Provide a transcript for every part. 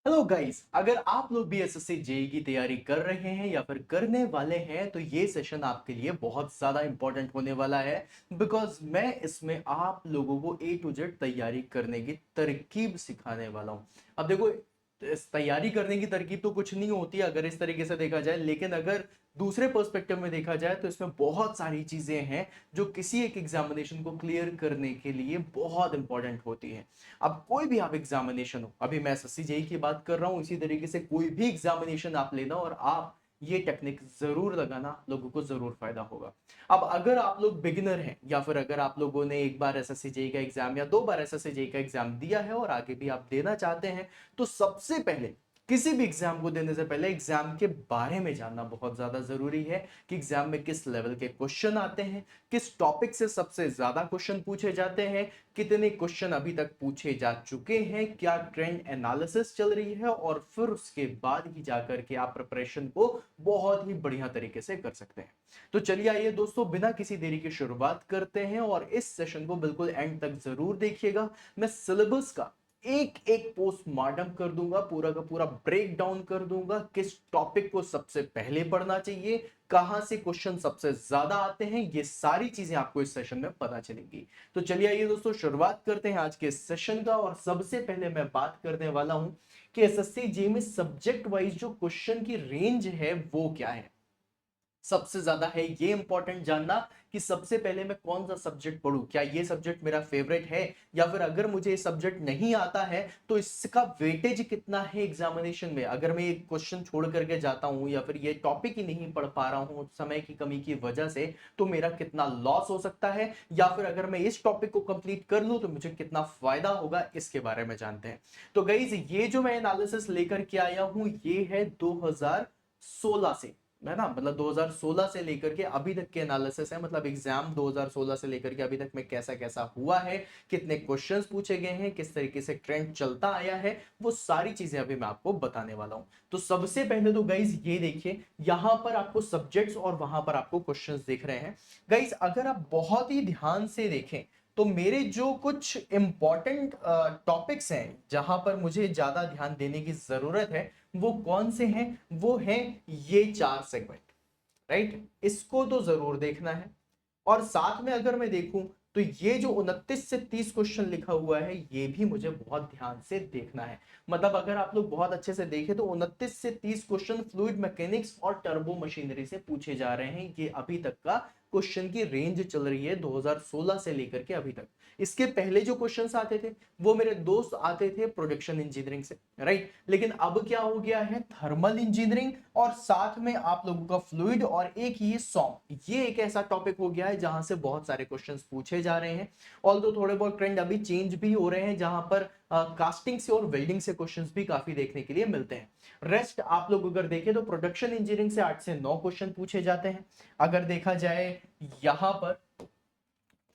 Hello guys, अगर आप लोग भी एसएससी जेई की तैयारी कर रहे हैं या फिर करने वाले हैं तो ये सेशन आपके लिए बहुत ज़्यादा इंपॉर्टेंट होने वाला है। बिकॉज मैं इसमें आप लोगों को ए टू जेड तैयारी करने की तरकीब सिखाने वाला हूँ। अब देखो, इस तैयारी करने की तरकीब तो कुछ नहीं होती अगर इस तरीके से देखा जाए, लेकिन अगर दूसरे पर्सपेक्टिव में देखा जाए तो इसमें बहुत सारी चीज़ें हैं जो किसी एक एग्जामिनेशन को क्लियर करने के लिए बहुत इंपॉर्टेंट होती हैं। अब कोई भी आप एग्जामिनेशन हो, अभी मैं एसएससी जेई की बात कर रहा हूं, इसी तरीके से कोई भी एग्जामिनेशन आप लेना और आप ये टेक्निक जरूर लगाना, लोगों को जरूर फायदा होगा। अब अगर आप लोग बिगिनर हैं या फिर अगर आप लोगों ने एक बार एसएससी जेई का एग्जाम या दो बार एसएससी जेई का एग्जाम दिया है और आगे भी आप देना चाहते हैं, तो सबसे पहले किसी भी एग्जाम को देने से पहले एग्जाम के बारे में जानना बहुत ज्यादा जरूरी है कि एग्जाम में किस लेवल के क्वेश्चन आते हैं, किस टॉपिक से सबसे ज्यादा क्वेश्चन पूछे जाते हैं, कितने क्वेश्चन अभी तक पूछे जा चुके हैं, क्या ट्रेंड एनालिसिस चल रही है, और फिर उसके बाद ही जाकर के आप प्रिपरेशन को बहुत ही बढ़िया तरीके से कर सकते हैं। तो चलिए आइए दोस्तों, बिना किसी देरी की शुरुआत करते हैं और इस सेशन को बिल्कुल एंड तक जरूर देखिएगा। मैं सिलेबस का एक एक पोस्टमार्टम कर दूंगा, पूरा का पूरा ब्रेक डाउन कर दूंगा, किस टॉपिक को सबसे पहले पढ़ना चाहिए, कहां से क्वेश्चन सबसे ज्यादा आते हैं, ये सारी चीजें आपको इस सेशन में पता चलेंगी। तो चलिए आइए दोस्तों, शुरुआत करते हैं आज के सेशन का। और सबसे पहले मैं बात करने वाला हूं कि एसएससी जी में सब्जेक्ट वाइज जो क्वेश्चन की रेंज है वो क्या है। सबसे ज्यादा है ये इंपॉर्टेंट जानना कि सबसे पहले मैं कौन सा सब्जेक्ट पढूं, क्या ये सब्जेक्ट मेरा फेवरेट है, या फिर अगर मुझे ये सब्जेक्ट नहीं आता है तो इसका वेटेज कितना है एग्जामिनेशन में। अगर मैं एक क्वेश्चन छोड़ करके जाता हूं या फिर ये टॉपिक ही नहीं पढ़ पा रहा हूं समय की कमी की वजह से, तो मेरा कितना लॉस हो सकता है, या फिर अगर मैं इस टॉपिक को कंप्लीट कर लूं तो मुझे कितना फायदा होगा, इसके बारे में जानते हैं। तो गाइस, ये जो मैं एनालिसिस लेकर के आया हूं ये है 2016 से, है ना। मतलब 2016 से लेकर के अभी तक के एनालिसिस है, मतलब एग्जाम 2016 से लेकर के अभी तक में कैसा कैसा हुआ है, कितने क्वेश्चंस पूछे गए हैं, किस तरीके से ट्रेंड चलता आया है, वो सारी चीजें अभी मैं आपको बताने वाला हूं। तो सबसे पहले तो गाइज ये देखिए, यहां पर आपको सब्जेक्ट्स और वहां पर आपको क्वेश्चंस दिख रहे हैं। गाइज अगर आप बहुत ही ध्यान से देखें तो मेरे जो कुछ इंपॉर्टेंट टॉपिक्स हैं जहां पर मुझे ज्यादा ध्यान देने की जरूरत है, वो कौन से हैं, वो हैं ये चार सेगमेंट। राइट, इसको तो जरूर देखना है। और साथ में अगर मैं देखूं तो ये जो 29 से 30 क्वेश्चन लिखा हुआ है ये भी मुझे बहुत ध्यान से देखना है। मतलब अगर आप लोग बहुत अच्छे से देखें तो 29 से 30 क्वेश्चन फ्लूइड मैकेनिक्स और टर्बो मशीनरी से पूछे जा रहे हैं। ये अभी तक का क्वेश्चन की रेंज चल रही है 2016 से लेकर के अभी तक। इसके पहले जो क्वेश्चंस आते थे वो मेरे दोस्त आते थे प्रोडक्शन इंजीनियरिंग से, राइट। लेकिन अब क्या हो गया है, थर्मल इंजीनियरिंग और साथ में आप लोगों का फ्लूइड और एक ये सॉन्ग, ये एक ऐसा टॉपिक हो गया है जहां से बहुत सारे क्वेश्चंस पूछे जा रहे हैं। ऑल्दो थोड़े बहुत ट्रेंड अभी चेंज भी हो रहे हैं जहां पर कास्टिंग से और वेल्डिंग से क्वेश्चंस भी काफी देखने के लिए मिलते हैं। रेस्ट आप लोग अगर देखें तो प्रोडक्शन इंजीनियरिंग से 8 से 9 क्वेश्चन पूछे जाते हैं। अगर देखा जाए यहां पर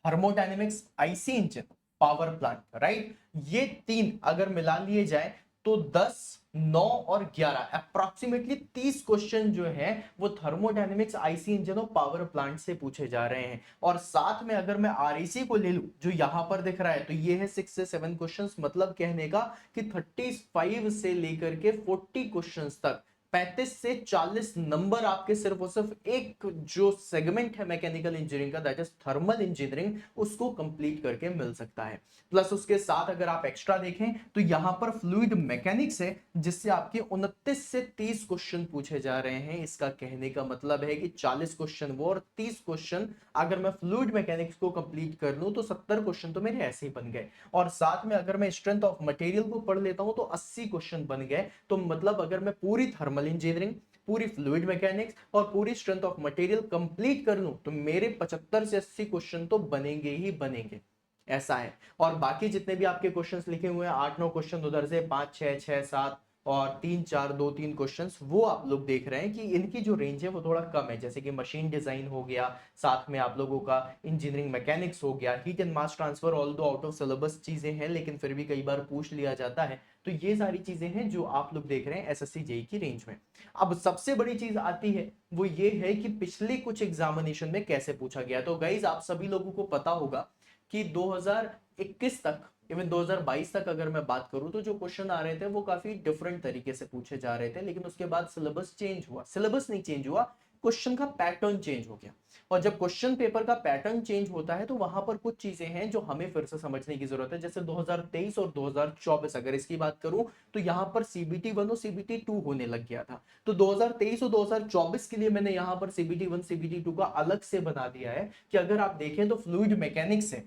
thermodynamics, IC engine, power plant, right, ये तीन अगर मिला लिए जाए तो 10, 9 और 11 अप्रोक्सीमेटली 30 क्वेश्चन जो है वो थर्मोडायनेमिक्स, आईसी इंजन और पावर प्लांट से पूछे जा रहे हैं। और साथ में अगर मैं आरईसी को ले लूं जो यहां पर दिख रहा है तो ये है 6 से 7 क्वेश्चंस, मतलब कहने का कि 35 से लेकर के 40 क्वेश्चंस तक 35 से 40 नंबर आपके सिर्फ और सिर्फ एक जो सेगमेंट है मैकेनिकल इंजीनियरिंग का, दैट इज थर्मल इंजीनियरिंग, उसको कंप्लीट करके मिल सकता है। प्लस उसके साथ अगर आप एक्स्ट्रा देखें तो यहां पर फ्लूइड मैकेनिक्स है जिससे आपके 29 से 30 क्वेश्चन पूछे जा रहे हैं। इसका कहने का मतलब है कि 40 क्वेश्चन वो और 30 क्वेश्चन अगर मैं फ्लूइड मैकेनिक्स को कंप्लीट कर लूं तो 70 क्वेश्चन तो मेरे ऐसे ही बन गए। और साथ में अगर मैं स्ट्रेंथ ऑफ मटेरियल को पढ़ लेता हूं तो 80 क्वेश्चन बन गए। तो मतलब अगर मैं पूरी थर्मल इंजीनियरिंग, पूरी फ्लूइड मैकेनिक्स और पूरी स्ट्रेंथ ऑफ मटेरियल कंप्लीट कर लूं तो मेरे 75 से 80 क्वेश्चन तो बनेंगे ही बनेंगे। ऐसा है। और बाकी जितने भी आपके क्वेश्चंस लिखे हुए हैं, 8-9 क्वेश्चन उधर से, 5 6 6 7 और 3 4 2 3 क्वेश्चंस, वो आप लोग देख रहे हैं कि इनकी जो रेंज है वो थोड़ा कम है। जैसे कि मशीन डिजाइन हो गया, साथ में आप लोगों का इंजीनियरिंग मैकेनिक्स हो गया, heat and mass transfer, all दो आउट ऑफ सिलेबस चीजें हैं लेकिन फिर भी कई बार पूछ लिया जाता है। तो ये सारी चीजें हैं जो आप लोग देख रहे हैं एसएससी जेई की रेंज में। अब सबसे बड़ी चीज आती है वो ये है कि पिछले कुछ एग्जामिनेशन में कैसे पूछा गया। तो गाइज आप सभी लोगों को पता होगा कि 2021 तक इवन 2022 तक अगर मैं बात करूं तो जो क्वेश्चन आ रहे थे वो काफी डिफरेंट तरीके से पूछे जा रहे थे, लेकिन उसके बाद सिलेबस चेंज हुआ, सिलेबस नहीं चेंज हुआ, क्वेश्चन का पैटर्न चेंज हो गया। और जब क्वेश्चन पेपर का पैटर्न चेंज होता है तो वहां पर कुछ चीजें हैं जो हमें फिर से समझने की जरूरत है। जैसे 2023 और 2024 अगर इसकी बात करूं तो यहां पर सीबीटी 1 और सीबीटी 2 होने लग गया था। तो 2023 और 2024 के लिए मैंने यहां पर सीबीटी 1 सीबीटी 2 का अलग से बना दिया है कि अगर आप देखें तो फ्लूइड मैकेनिक्स है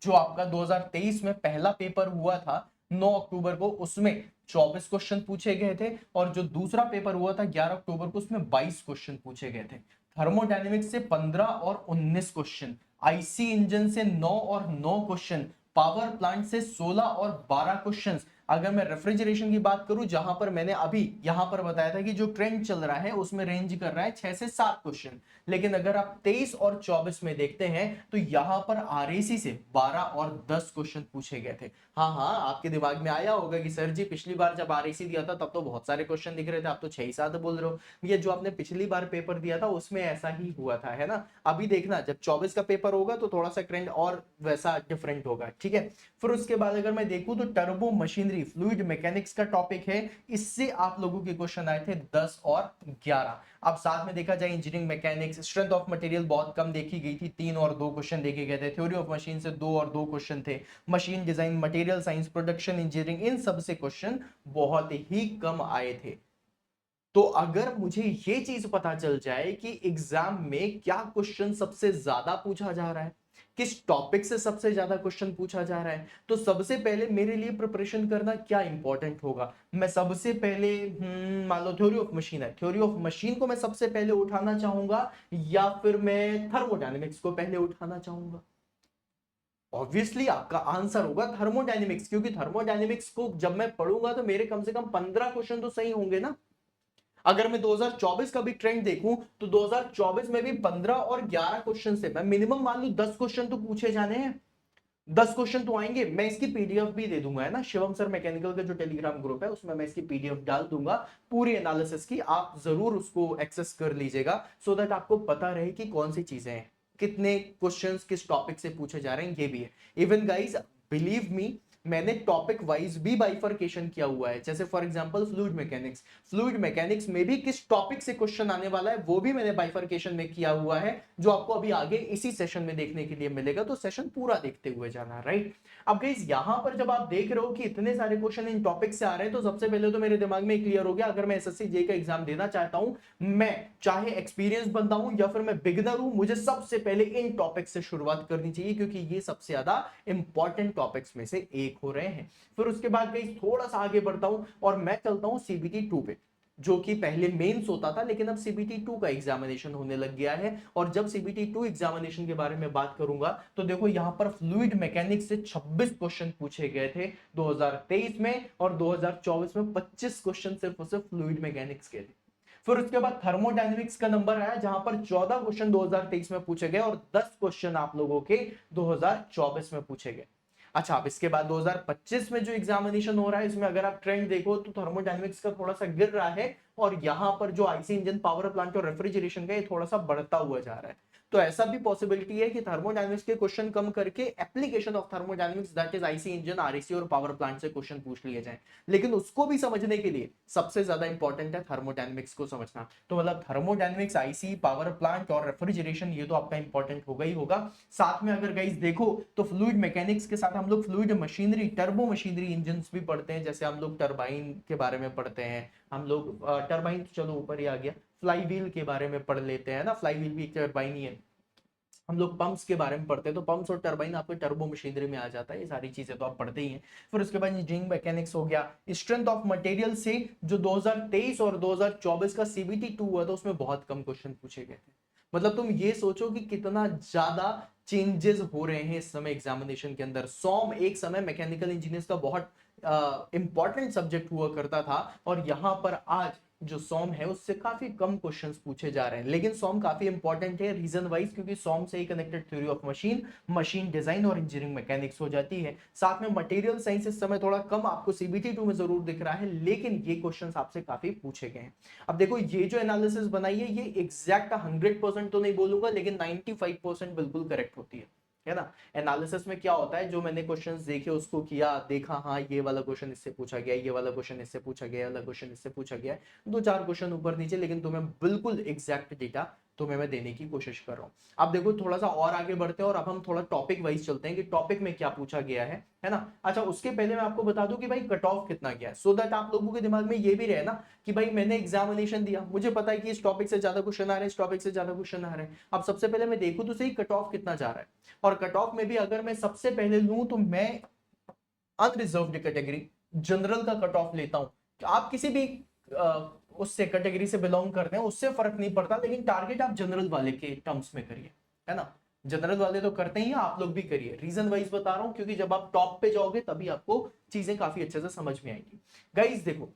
जो आपका 2023 में पहला पेपर हुआ था 9 अक्टूबर को, उसमें 24 क्वेश्चन पूछे गए थे। और जो दूसरा पेपर हुआ था 11 अक्टूबर को, उसमें 22 क्वेश्चन पूछे गए थे। थर्मोडायनेमिक्स से 15 और 19 क्वेश्चन, आईसी इंजन से 9 और 9 क्वेश्चन, पावर प्लांट से 16 और 12 क्वेश्चंस। अगर मैं रेफ्रिजरेशन की बात करूं जहां पर मैंने अभी यहां पर बताया था कि जो ट्रेंड चल रहा है उसमें रेंज कर रहा है 6 से 7 क्वेश्चन, लेकिन अगर आप 23 और 24 में देखते हैं तो यहां पर आरएसी से 12 और 10 क्वेश्चन पूछे गए थे। हाँ हाँ, आपके दिमाग में आया होगा कि सर जी पिछली बार जब आरएसी दिया था तब तो बहुत सारे क्वेश्चन दिख रहे थे, आप तो 6 ही 7 बोल रहे हो। ये जो आपने पिछली बार पेपर दिया था उसमें ऐसा ही हुआ था, है ना। अभी देखना जब 24 का पेपर होगा तो थोड़ा सा ट्रेंड और वैसा डिफरेंट होगा, ठीक है। फिर उसके बाद अगर मैं देखूं तो टर्बो मशीनरी फ्लूइड मैकेनिक्स का टॉपिक है, इससे आप लोगों के क्वेश्चन आए थे 10 और 11। अब साथ में देखा जाए engineering mechanics, strength of material बहुत कम देखी गई थी, 3 और 2 क्वेश्चन देखे गए थे। थ्योरी ऑफ मशीन से 2 और 2 क्वेश्चन थे। Machine design, material science, production engineering, इन सब से क्वेश्चन बहुत ही कम आए थे। तो अगर मुझे ये चीज पता चल जाए कि एग्जाम में क्या क्वेश्चन सबसे ज्यादा पूछा जा रहा है, किस टॉपिक से सबसे ज्यादा क्वेश्चन पूछा जा रहा है, तो सबसे पहले मेरे लिए प्रिपरेशन करना क्या इंपॉर्टेंट होगा। मैं सबसे पहले मान लो थ्योरी ऑफ मशीन है, थ्योरी ऑफ मशीन को मैं सबसे पहले उठाना चाहूंगा या फिर मैं थर्मोडायनेमिक्स को पहले उठाना चाहूंगा। ऑब्वियसली आपका आंसर होगा थर्मोडायनेमिक्स, क्योंकि थर्मोडायनेमिक्स को जब मैं पढ़ूंगा तो मेरे कम से कम 15 क्वेश्चन तो सही होंगे ना। अगर मैं 2024 का भी ट्रेंड देखूं तो 2024 में भी 15 और 11 क्वेश्चन से मैं मिनिमम मान लू 10 क्वेश्चन तो पूछे जाने हैं। 10 क्वेश्चन तो आएंगे। मैं इसकी पीडीएफ भी दे दूंगा, है ना, शिवम सर मैकेनिकल का जो टेलीग्राम ग्रुप है उसमें मैं इसकी पीडीएफ डाल दूंगा पूरी एनालिसिस की, आप जरूर उसको एक्सेस कर लीजिएगा सो दैट आपको पता रहे कि कौन सी चीजें हैं, कितने क्वेश्चंस किस टॉपिक से पूछे जा रहे हैं, ये भी है। इवन गाइस बिलीव मी, मैंने टॉपिक वाइज भी बाइफरकेशन किया हुआ है। जैसे for example fluid mechanics, fluid mechanics में भी किस टॉपिक से क्वेश्चन आने वाला है वो भी मैंने बाइफरकेशन में किया हुआ है, जो आपको अभी आगे इसी सेशन में देखने के लिए मिलेगा। तो सेशन पूरा देखते हुए जाना, राइट। अब गाइस यहां पर जब आप देख रहे हो कि इतने सारे क्वेश्चन इन टॉपिक से आ रहे हैं तो सबसे पहले तो मेरे दिमाग में क्लियर हो गया, अगर मैं एसएससी जे का एग्जाम देना चाहता हूं, मैं चाहे एक्सपीरियंस बंदा हूं या फिर मैं बिगिनर हूं, मुझे सबसे पहले इन टॉपिक से शुरुआत करनी चाहिए, क्योंकि ये सबसे ज्यादा इंपॉर्टेंट टॉपिक्स में से एक हो रहे हैं। फिर उसके बाद गाइस थोड़ा सा आगे बढ़ता हूं और मैं चलता हूं सीबीटी 2 पे, जो कि पहले मेंस होता था लेकिन अब सीबीटी 2 का एग्जामिनेशन होने लग गया है। और जब सीबीटी 2 एग्जामिनेशन के बारे में बात करूंगा तो देखो यहां पर फ्लूइड मैकेनिक्स से 26 क्वेश्चन पूछे गए थे 2023 में, और 2024 में 25 क्वेश्चन सिर्फ और सिर्फ फ्लूइड मैकेनिक्स के थे। फिर उसके बाद थर्मोडायनेमिक्स का नंबर आया जहां पर 14 क्वेश्चन 2023 में पूछे गए और 10 क्वेश्चन आप लोगों के 2024 में पूछे गए। अच्छा, अब इसके बाद 2025 में जो एग्जामिनेशन हो रहा है इसमें अगर आप ट्रेंड देखो तो थर्मोडायनेमिक्स का थोड़ा सा गिर रहा है, और यहां पर जो आईसी इंजन, पावर प्लांट और रेफ्रिजरेशन का ये थोड़ा सा बढ़ता हुआ जा रहा है। तो ऐसा भी पॉसिबिलिटी है कि थर्मोडायनेमिक्स के क्वेश्चन कम करके application of thermodynamics that is IC engine, RAC और पावर प्लांट से क्वेश्चन पूछ लिए जाए। लेकिन उसको भी समझने के लिए सबसे ज्यादा इंपॉर्टेंट है थर्मोडायनेमिक्स को समझना। तो मतलब थर्मोडायनेमिक्स, आईसी, पावर प्लांट और रेफ्रिजरेशन ये तो आपका इंपॉर्टेंट होगा ही होगा। साथ में अगर गाइस देखो तो फ्लूइड मैकेनिक्स के साथ हम लोग fluid machinery, turbo machinery engine भी पढ़ते हैं। जैसे हम लोग टरबाइन के बारे में पढ़ते हैं, हम लोग टरबाइन तो चलो ऊपर ही आ गया, फ्लाई व्हील के बारे में पढ़ लेते हैं ना, फ्लाई व्हील भी एक टरबाइन ही है। हम लोग पंप्स के बारे में पढ़ते हैं तो पंप्स और टरबाइन आपके टर्बो मशीनरी में आ जाता है, ये सारी चीजें तो आप पढ़ते ही हैं। फिर उसके बाद इंजीनियरिंग मैकेनिक्स हो गया। स्ट्रेंथ ऑफ मटेरियल से जो 2023 और 2024 का सीबीटी 2 हुआ था उसमें बहुत कम क्वेश्चन पूछे गए थे। मतलब तुम ये सोचो कि कितना ज्यादा चेंजेस हो रहे हैं इस समय एग्जामिनेशन के अंदर। सॉम एक समय मैकेनिकल इंजीनियर्स का बहुत इंपॉर्टेंट सब्जेक्ट हुआ करता था, और यहां पर आज जो सॉम है उससे काफी कम क्वेश्चंस पूछे जा रहे हैं। लेकिन सॉम काफी इंपॉर्टेंट है रीजन वाइज, क्योंकि सॉम से ही connected theory of machine, machine design और इंजीनियरिंग मैकेनिक्स हो जाती है। साथ में मटेरियल साइंस इस समय थोड़ा कम आपको सीबीटी 2 में जरूर दिख रहा है, लेकिन ये क्वेश्चंस आपसे काफी पूछे गए हैं। अब देखो ये जो एनालिसिस बनाई है ये एग्जैक्ट 100% तो नहीं बोलूंगा, लेकिन 95% बिल्कुल करेक्ट होती है। है ना। एनालिसिस में क्या होता है, जो मैंने क्वेश्चंस देखे उसको किया, देखा हाँ ये वाला क्वेश्चन इससे पूछा गया, ये वाला क्वेश्चन इससे पूछा गया, ये वाला क्वेश्चन इससे पूछा गया, दो चार क्वेश्चन ऊपर नीचे, लेकिन तुम्हें बिल्कुल एग्जैक्ट डेटा तुम्हें मैं देने की कोशिश कर रहा हूं। अब देखो थोड़ा सा और आगे बढ़ते हैं और अब हम थोड़ा टॉपिक वाइज चलते हैं कि टॉपिक में क्या पूछा गया है ना। अच्छा उसके पहले मैं आपको बता दूं कि भाई कट ऑफ कितना गया है, सो दैट आप लोगों के दिमाग में ये भी रहे ना कि भाई मैंने एग्जामिनेशन दिया, मुझे पता है कि इस टॉपिक से ज्यादा क्वेश्चन आ रहे हैं, इस टॉपिक से ज्यादा क्वेश्चन आ रहे हैं। अब सबसे पहले मैं देखूं तो सही कट ऑफ कितना जा रहा है, और कट ऑफ में भी अगर मैं सबसे पहले लूं तो मैं अनरिजर्व्ड कैटेगरी जनरल का कट ऑफ लेता हूं। आप किसी भी उससे कैटेगरी से बिलोंग करते हैं उससे फर्क नहीं पड़ता, लेकिन टारगेट आप जनरल वाले के टर्म्स में करिए, है ना। जनरल वाले तो करते ही, आप लोग भी करिए। रीजन वाइज बता रहा हूं क्योंकि जब आप टॉप पे जाओगे तभी आपको चीजें काफी अच्छे से समझ में आएंगी। गाइस देखो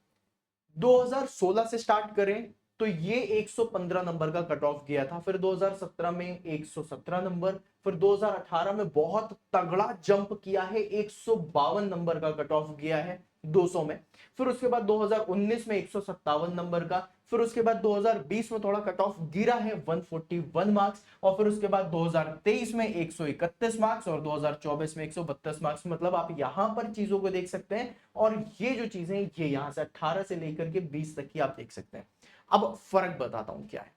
2016 से स्टार्ट करें तो ये 115 नंबर का कट ऑफ गया था, फिर 2017 में 117 नंबर, फिर 2018 में बहुत तगड़ा जंप किया है, 152 नंबर का कट ऑफ गया है 200 में, फिर उसके बाद 2019 में 157 नंबर का, फिर उसके बाद 2020 में थोड़ा कट ऑफ गिरा है 141 मार्क्स, और फिर उसके बाद 2023 में 131 मार्क्स और 2024 में 132 मार्क्स। मतलब आप यहां पर चीजों को देख सकते हैं, और ये जो चीजें ये यहां से 18 से लेकर के 20 तक की आप देख सकते हैं। अब फर्क बताता हूं क्या है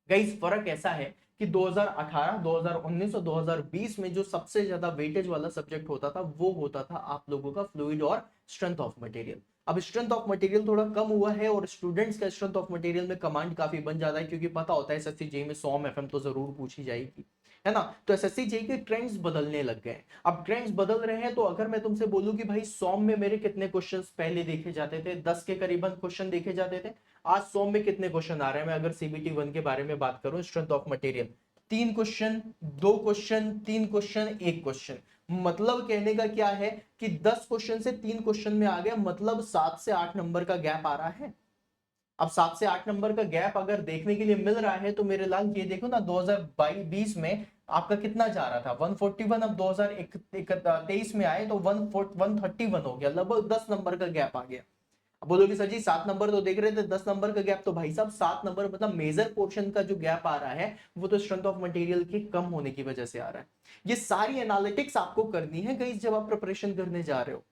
गाइस। फर्क ऐसा है कि 2018, 2019 और 2020 में जो सबसे ज्यादा वेटेज वाला सब्जेक्ट होता था वो होता था आप लोगों का फ्लूइड और स्ट्रेंथ ऑफ मटेरियल। अब स्ट्रेंथ ऑफ मटेरियल थोड़ा कम हुआ है और स्टूडेंट्स का स्ट्रेंथ ऑफ मटेरियल में कमांड काफी बन जाता है, क्योंकि पता होता है एसएससी जेईई में 100 एफएम तो जरूर पूछी जाएगी, है ना। तो एसएससी जेईई के ट्रेंड्स बदलने लग गए हैं। अब ट्रेंड्स बदल रहे हैं, तो अगर मैं तुमसे बोलूं कि भाई 100 में मेरे कितने क्वेश्चंस पहले देखे जाते थे, 10 के करीबन क्वेश्चन देखे जाते थे, आज 100 में कितने क्वेश्चन आ रहे हैं। मैं अगर सीबीटी 1 के बारे में बात करूं, strength of material 3 question, 2 question, 3 question, 1 question. मतलब कहने का क्या है कि 10 क्वेश्चन से 3 क्वेश्चन में आ गया, मतलब 7 से 8 नंबर का गैप आ रहा है। अब 7 से 8 नंबर का गैप अगर देखने के लिए मिल रहा है तो मेरे लाल ये देखो ना, 2020 में आपका कितना जा रहा था 141, अब 2023 में आए तो 131 हो गया, लगभग 10 नंबर का गैप आ गया। अब बोलोगे सर जी 7 नंबर तो देख रहे थे, 10 नंबर का गैप, तो भाई साहब 7 नंबर मतलब मेजर पोर्शन का जो गैप आ रहा है वो तो स्ट्रेंथ ऑफ मटेरियल के कम होने की वजह से आ रहा है। ये सारी एनालिटिक्स आपको करनी है गाइस जब आप प्रिपरेशन करने जा रहे हो।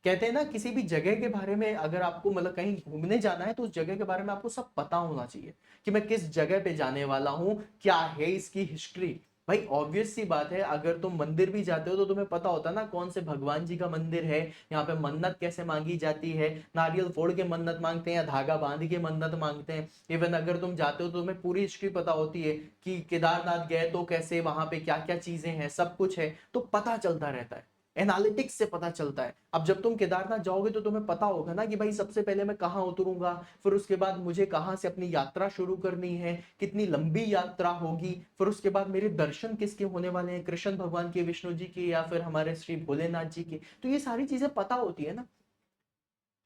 कहते हैं ना किसी भी जगह के बारे में अगर आपको मतलब कहीं घूमने जाना है तो उस जगह के बारे में आपको सब पता होना चाहिए कि मैं किस जगह पे जाने वाला हूं, क्या है इसकी हिस्ट्री। भाई ऑब्वियस सी बात है, अगर तुम मंदिर भी जाते हो तो तुम्हें पता होता है ना कौन से भगवान जी का मंदिर है, यहाँ पे मन्नत कैसे मांगी जाती है, नारियल फोड़ के मन्नत मांगते हैं या धागा बांध के मन्नत मांगते हैं। इवन अगर तुम जाते हो तो तुम्हें पूरी हिस्ट्री पता होती है कि केदारनाथ गए तो कैसे वहां पे क्या क्या चीजें हैं, सब कुछ है, तो पता चलता रहता है, एनालिटिक्स से पता चलता है। अब जब तुम केदारनाथ जाओगे तो तुम्हें पता होगा ना कि भाई सबसे पहले मैं कहाँ उतरूंगा, फिर उसके बाद मुझे कहाँ से अपनी यात्रा शुरू करनी है, कितनी लंबी यात्रा होगी, फिर उसके बाद मेरे दर्शन किसके होने वाले हैं, कृष्ण भगवान के, विष्णु जी के, या फिर हमारे श्री भोलेनाथ जी के। तो ये सारी चीजें पता होती है ना।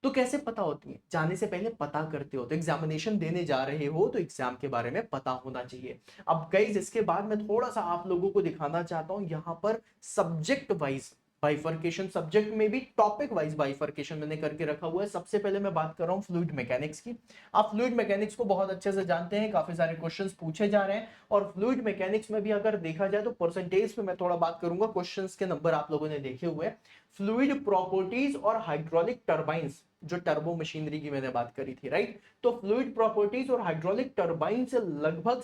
तो कैसे पता होती है, जाने से पहले पता करते हो, तो एग्जामिनेशन देने जा रहे हो तो एग्जाम के बारे में पता होना चाहिए। अब गाइस इसके बाद मैं थोड़ा सा आप लोगों को दिखाना चाहता हूं यहां पर सब्जेक्ट वाइज बाइफर्केशन, सब्जेक्ट में भी टॉपिक वाइज बाइफर्केशन मैंने करके रखा हुआ है। सबसे पहले मैं बात कर रहा हूं फ्लूइड मैकेनिक्स की। आप फ्लूइड मैकेनिक्स को बहुत अच्छे से जानते हैं, काफी सारे क्वेश्चंस पूछे जा रहे हैं, और फ्लूइड मैकेनिक्स में भी अगर देखा जाए तो परसेंटेज पे मैं थोड़ा बात करूंगा, क्वेश्चंस के नंबर आप लोगों ने देखे हुए। फ्लूइड प्रॉपर्टीज और हाइड्रोलिक टर्बाइंस, जो टर्बो मशीनरी की मैंने बात करी थी, राइट। तो फ्लूइड प्रॉपर्टीज और हाइड्रोलिक टर्बाइन से लगभग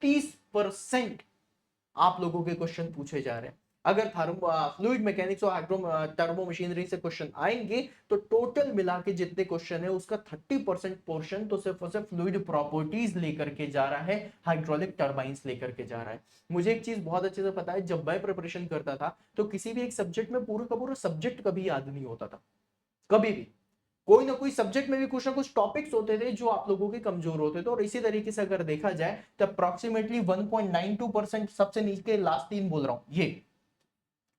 30% आप लोगों के क्वेश्चन पूछे जा रहे हैं। अगर फ्लूइड मैकेनिक्स और टर्बो मशीनरी से क्वेश्चन आएंगे तो टोटल मिला के जितने क्वेश्चन है उसका 30% पोर्शन तो सिर्फ और सिर्फ फ्लूइड प्रॉपर्टीज लेकर के जा रहा है, हाइड्रोलिक टर्बाइंस लेकर के जा रहा है। मुझे एक चीज बहुत अच्छे से पता है, जब मैं प्रिपरेशन करता था तो किसी भी एक सब्जेक्ट में पूरा का पूरा सब्जेक्ट कभी याद नहीं होता था, कभी भी। कोई ना कोई सब्जेक्ट में भी कुछ ना कुछ टॉपिक्स होते थे जो आप लोगों के कमजोर होते थे, और इसी तरीके से अगर देखा जाए तो अप्रोक्सीमेटली 1.92%, सबसे नीचे लास्ट तीन बोल रहा हूं, ये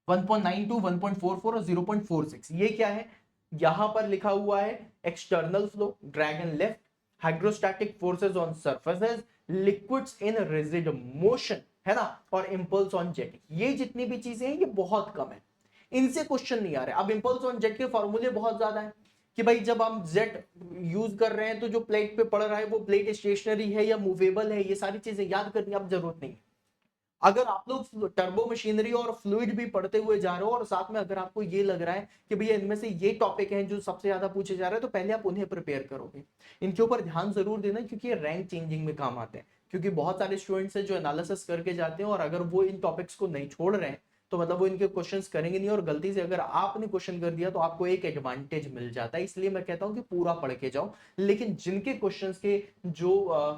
1.92, 1.44 और 0.46, ये क्या है, यहां पर लिखा हुआ है external flow, drag and lift, hydrostatic forces on surfaces, liquids in rigid motion, है ना, और इंपल्स ऑन जेट। ये जितनी भी चीजें हैं ये बहुत कम है, इनसे क्वेश्चन नहीं आ रहे। अब इंपल्स ऑन जेट के फॉर्मूले बहुत ज्यादा है कि भाई जब हम जेट यूज कर रहे हैं तो जो प्लेट पे पड़ रहा है वो प्लेट स्टेशनरी है या मूवेबल है, ये सारी चीजें याद करनी अब जरूरत नहीं है। अगर आप लोग टर्बो मशीनरी और फ्लूइड भी पढ़ते हुए जा रहे हो और साथ में अगर आपको ये लग रहा है कि भैया इनमें से ये टॉपिक हैं जो सबसे ज्यादा पूछे जा रहे हैं, तो पहले आप उन्हें प्रिपेयर करोगे। इनके ऊपर ध्यान जरूर देना, क्योंकि ये रैंक चेंजिंग में काम आते हैं। क्योंकि बहुत सारे स्टूडेंट्स हैं जो एनालिसिस करके जाते हैं, और अगर वो इन टॉपिक्स को नहीं छोड़ रहे हैं तो मतलब वो इनके क्वेश्चंस करेंगे नहीं, और गलती से अगर आपने क्वेश्चन कर दिया तो आपको एक एडवांटेज मिल जाता है। इसलिए मैं कहता हूं कि पूरा पढ़ के जाओ। लेकिन जिनके क्वेश्चंस के जो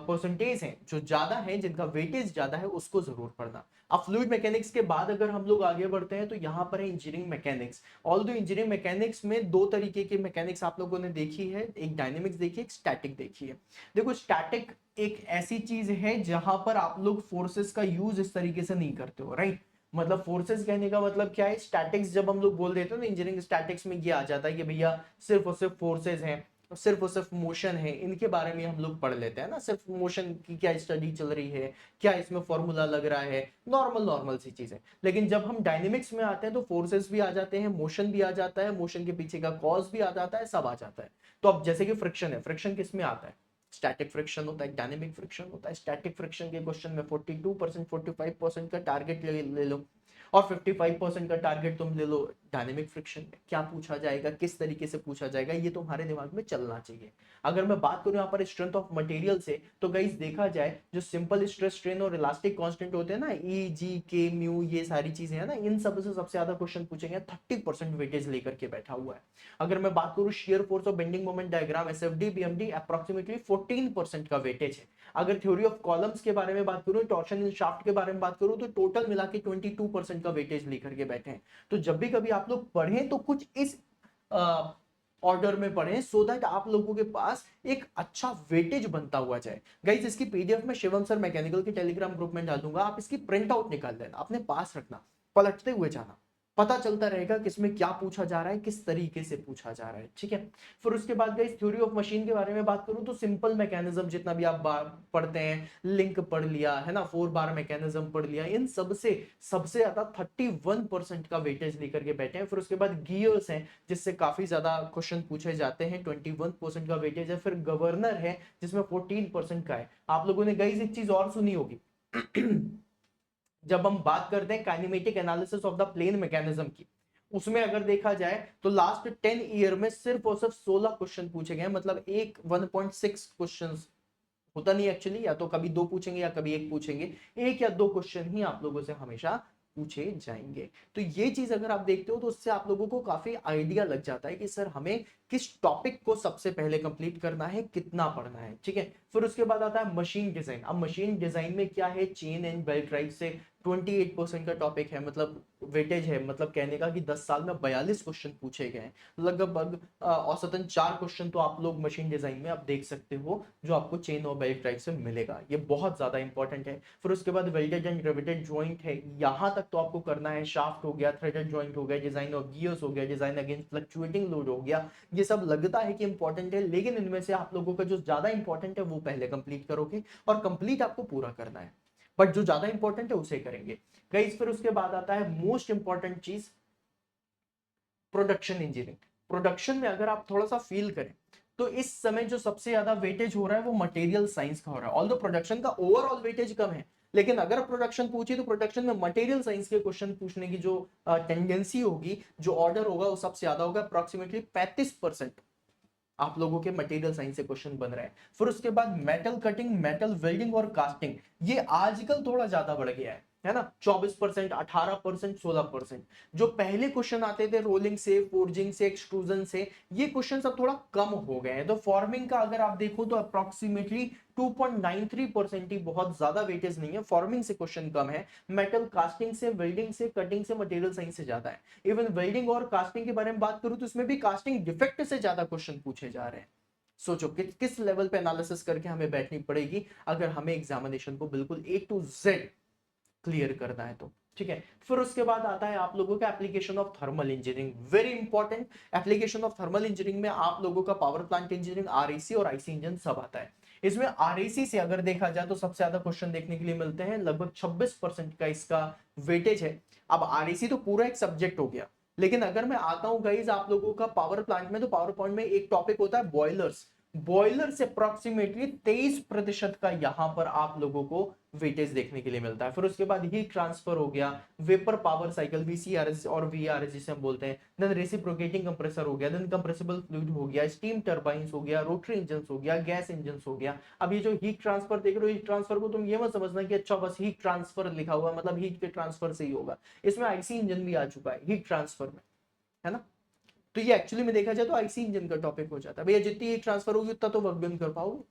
परसेंटेज हैं, जो ज्यादा है, जिनका वेटेज ज्यादा है, उसको जरूर पढ़ना। अब फ्लूइड मैकेनिक्स के बाद अगर हम लोग आगे बढ़ते हैं तो यहाँ पर है engineering mechanics. Although engineering mechanics में दो तरीके की मैकेनिक्स आप लोगों ने देखी है, एक डायनेमिक्स देखी है, एक स्टैटिक देखी है। देखो स्टैटिक एक ऐसी चीज है जहां पर आप लोग फोर्सेस का यूज इस तरीके से नहीं करते हो, राइट। मतलब फोर्सेस कहने का मतलब क्या है, स्टैटिक्स जब हम लोग बोल देते हैं ना इंजीनियरिंग स्टैटिक्स में, ये आ जाता है कि भैया सिर्फ और सिर्फ फोर्सेस हैं, सिर्फ और सिर्फ मोशन है, इनके बारे में हम लोग पढ़ लेते हैं ना, सिर्फ मोशन की क्या स्टडी चल रही है, क्या इसमें फॉर्मूला लग रहा है, नॉर्मल नॉर्मल सी चीजें। लेकिन जब हम डायनेमिक्स में आते हैं तो फोर्सेस भी आ जाते हैं, मोशन भी आ जाता है, मोशन के पीछे का कॉज भी आ जाता है, सब आ जाता है। तो अब जैसे कि फ्रिक्शन है, फ्रिक्शन किस में आता है, स्टैटिक फ्रिक्शन होता है, डायनेमिक फ्रिक्शन होता है। स्टैटिक फ्रिक्शन के क्वेश्चन में 42% 45% का टारगेट ले लो, और 55% का टारगेट तुम ले लो डायनेमिक फ्रिक्शन में। क्या पूछा जाएगा, किस तरीके से पूछा जाएगा, ये तुम्हारे दिमाग में चलना चाहिए। अगर मैं बात करूं यहाँ पर स्ट्रेंथ ऑफ मटेरियल से, तो गाइस देखा जाए जो सिंपल स्ट्रेस स्ट्रेन और इलास्टिक कांस्टेंट होते हैं ना, ई जी के म्यू, ये सारी चीजें है ना, इन सब से सबसे ज्यादा क्वेश्चन पूछेंगे। 30% वेटेज लेकर के बैठा हुआ है। अगर मैं बात करूं शेयर फोर्स और bending moment diagram, S F D B M D, approximately 14% का वेटेज है। अगर थ्योरी ऑफ कॉलम्स के बारे में बात करूं, टॉर्शन इन शाफ्ट के बारे में बात करूं, तो टोटल मिला के 22% का वेटेज लेकर के बैठे हैं। तो जब भी कभी आप लोग पढ़ें तो कुछ इस ऑर्डर में पढ़ें, सो दैट आप लोगों के पास एक अच्छा वेटेज बनता हुआ जाए। गाइस इसकी पीडीएफ में शिवम सर मैकेनिकल के टेलीग्राम ग्रुप में डाल दूंगा, आप इसकी प्रिंट आउट निकाल लेना, अपने पास रखना, पलटते हुए जाना, पता चलता रहेगा किसमें क्या पूछा जा रहा है, किस तरीके से पूछा जा रहा है, ठीक है। फिर उसके बाद गाइस थ्योरी ऑफ मशीन के बारे में बात करूं तो सिंपल मैकेनिज्म जितना भी आप पढ़ते हैं, लिंक पढ़ लिया है ना, 4 बार मैकेनिज्म पढ़ लिया, इन सब से सबसे ज्यादा 31% का वेटेज लेकर के बैठे हैं। फिर उसके बाद गियर्स हैं, जिससे काफी ज्यादा क्वेश्चन पूछे जाते हैं, 21% का वेटेज है। फिर गवर्नर है जिसमें 14% का है। आप लोगों ने गाइस एक चीज और सुनी होगी जब हम बात करते हैं kinematic analysis of the plane mechanism की, उसमें अगर देखा जाए तो लास्ट 10 ईयर में सिर्फ और सिर्फ 16 क्वेश्चन पूछे गए, मतलब एक 1.6 क्वेश्चन होता नहीं एक्चुअली, या तो कभी दो पूछेंगे या कभी एक पूछेंगे, एक या दो क्वेश्चन ही आप लोगों से हमेशा पूछे जाएंगे। तो ये चीज अगर आप देखते हो तो उससे आप लोगों को काफी आइडिया लग जाता है कि सर हमें किस टॉपिक को सबसे पहले कंप्लीट करना है, कितना पढ़ना है, ठीक है। फिर उसके बाद आता है मशीन डिजाइन। अब मशीन डिजाइन में क्या है, चेन एंड बेल्ट ड्राइव से 28% का टॉपिक है, मतलब वेटेज है, मतलब कहने का कि 10 साल में 42 क्वेश्चन पूछे गए हैं। लगभग औसतन 4 क्वेश्चन तो आप लोग मशीन डिजाइन में आप देख सकते हो जो आपको चेन और बेल्ट ड्राइव से मिलेगा, ये बहुत ज्यादा इंपॉर्टेंट है। फिर उसके बाद वेल्डेड एंड रिवेटेड जॉइंट है, यहां तक तो आपको करना है। शाफ्ट हो गया, थ्रेडेड जॉइंट हो गया, डिजाइन ऑफ गियर्स हो गया, डिजाइन अगेंस्ट फ्लक्चुएटिंग लोड हो गया। ये सब लगता है कि इंपॉर्टेंट है, लेकिन इनमें से आप लोगों का जो ज्यादा इंपॉर्टेंट है वो पहले कंप्लीट करोगे, और कंप्लीट आपको पूरा करना है, बट जो ज्यादा इंपॉर्टेंट है उसे करेंगे गाइस। फिर उसके बाद आता है मोस्ट इंपॉर्टेंट चीज, प्रोडक्शन इंजीनियरिंग। प्रोडक्शन में अगर आप थोड़ा सा फील करें तो इस समय जो सबसे ज्यादा वेटेज हो रहा है वो मटेरियल साइंस का हो रहा है। ऑल्दो प्रोडक्शन का ओवरऑल वेटेज कम है, लेकिन अगर प्रोडक्शन पूछी तो प्रोडक्शन में मटेरियल साइंस के क्वेश्चन पूछने की जो टेंडेंसी होगी, जो ऑर्डर होगा वो सबसे ज्यादा होगा, अप्रोक्सीमेटली 35% आप लोगों के मटेरियल साइंस से क्वेश्चन बन रहे हैं। फिर उसके बाद मेटल कटिंग, मेटल वेल्डिंग और कास्टिंग, ये आजकल थोड़ा ज्यादा बढ़ गया है ना, 24%, 18%, 16%। जो पहले क्वेश्चन आते थे रोलिंग से, फोर्जिंग से, एक्सट्रूजन से, ये क्वेश्चन अब थोड़ा कम हो गए हैं। तो फॉर्मिंग का अगर आप देखो तो अप्रोक्सीमेटली 2.93% ही, बहुत ज्यादा वेटेज नहीं है, फॉर्मिंग से क्वेश्चन कम है। मेटल कास्टिंग से, वेल्डिंग से, कटिंग से, मटेरियल साइंस से ज्यादा है। इवन वेल्डिंग और कास्टिंग के बारे में बात करूं तो इसमें भी कास्टिंग डिफेक्ट से ज्यादा क्वेश्चन पूछे जा रहे हैं। सोचो किस लेवल पे एनालिसिस करके हमें बैठनी पड़ेगी अगर हमें एग्जामिनेशन को बिल्कुल ए टू जेड क्लियर करना है तो, ठीक है। फिर उसके बाद आता है आप लोगों का application of thermal engineering, very important. Application of thermal engineering में आप लोगों का पावर प्लांट इंजीनियरिंग, आरईसी और आईसी इंजन सब आता है। इसमें आरईसी से अगर देखा जाए तो सबसे ज्यादा क्वेश्चन देखने के लिए मिलते हैं, लगभग 26% का इसका वेटेज है। अब आरईसी तो पूरा एक सब्जेक्ट हो गया, लेकिन अगर मैं आता हूं गाइस आप लोगों का पावर प्लांट में, तो पावर प्लांट में एक टॉपिक होता है बॉयलर्स। बॉयलर से अप्रोक्सीमेटली 23% का यहां पर आप लोगों को वेटेज देखने के लिए मिलता है। फिर उसके बाद हीट ट्रांसफर हो गया, वेपर पावर साइकिल वीसीआरएस और वीआरएस जिसे हम बोलते हैं, देन रेसिप्रोकेटिंग कंप्रेसर हो गया, देन कंप्रेसिबल फ्लूइड हो गया, स्टीम टरबाइंस हो गया, रोटरी इंजन हो गया, गैस इंजन हो गया। अब ये जो हीट ट्रांसफर देख रहे हो, हीट ट्रांसफर को तुम ये मत समझना कि अच्छा बस हीट ट्रांसफर लिखा हुआ मतलब हीट के ट्रांसफर से ही होगा, इसमें आईसी इंजन भी आ चुका है हीट ट्रांसफर में, है ना। तो ये एक्चुअली में देखा जाए तो आईसी इंजन का टॉपिक हो जाता है भैया, जितनी हीट ट्रांसफर होगी उतना तो वर्क डन कर पाओगे,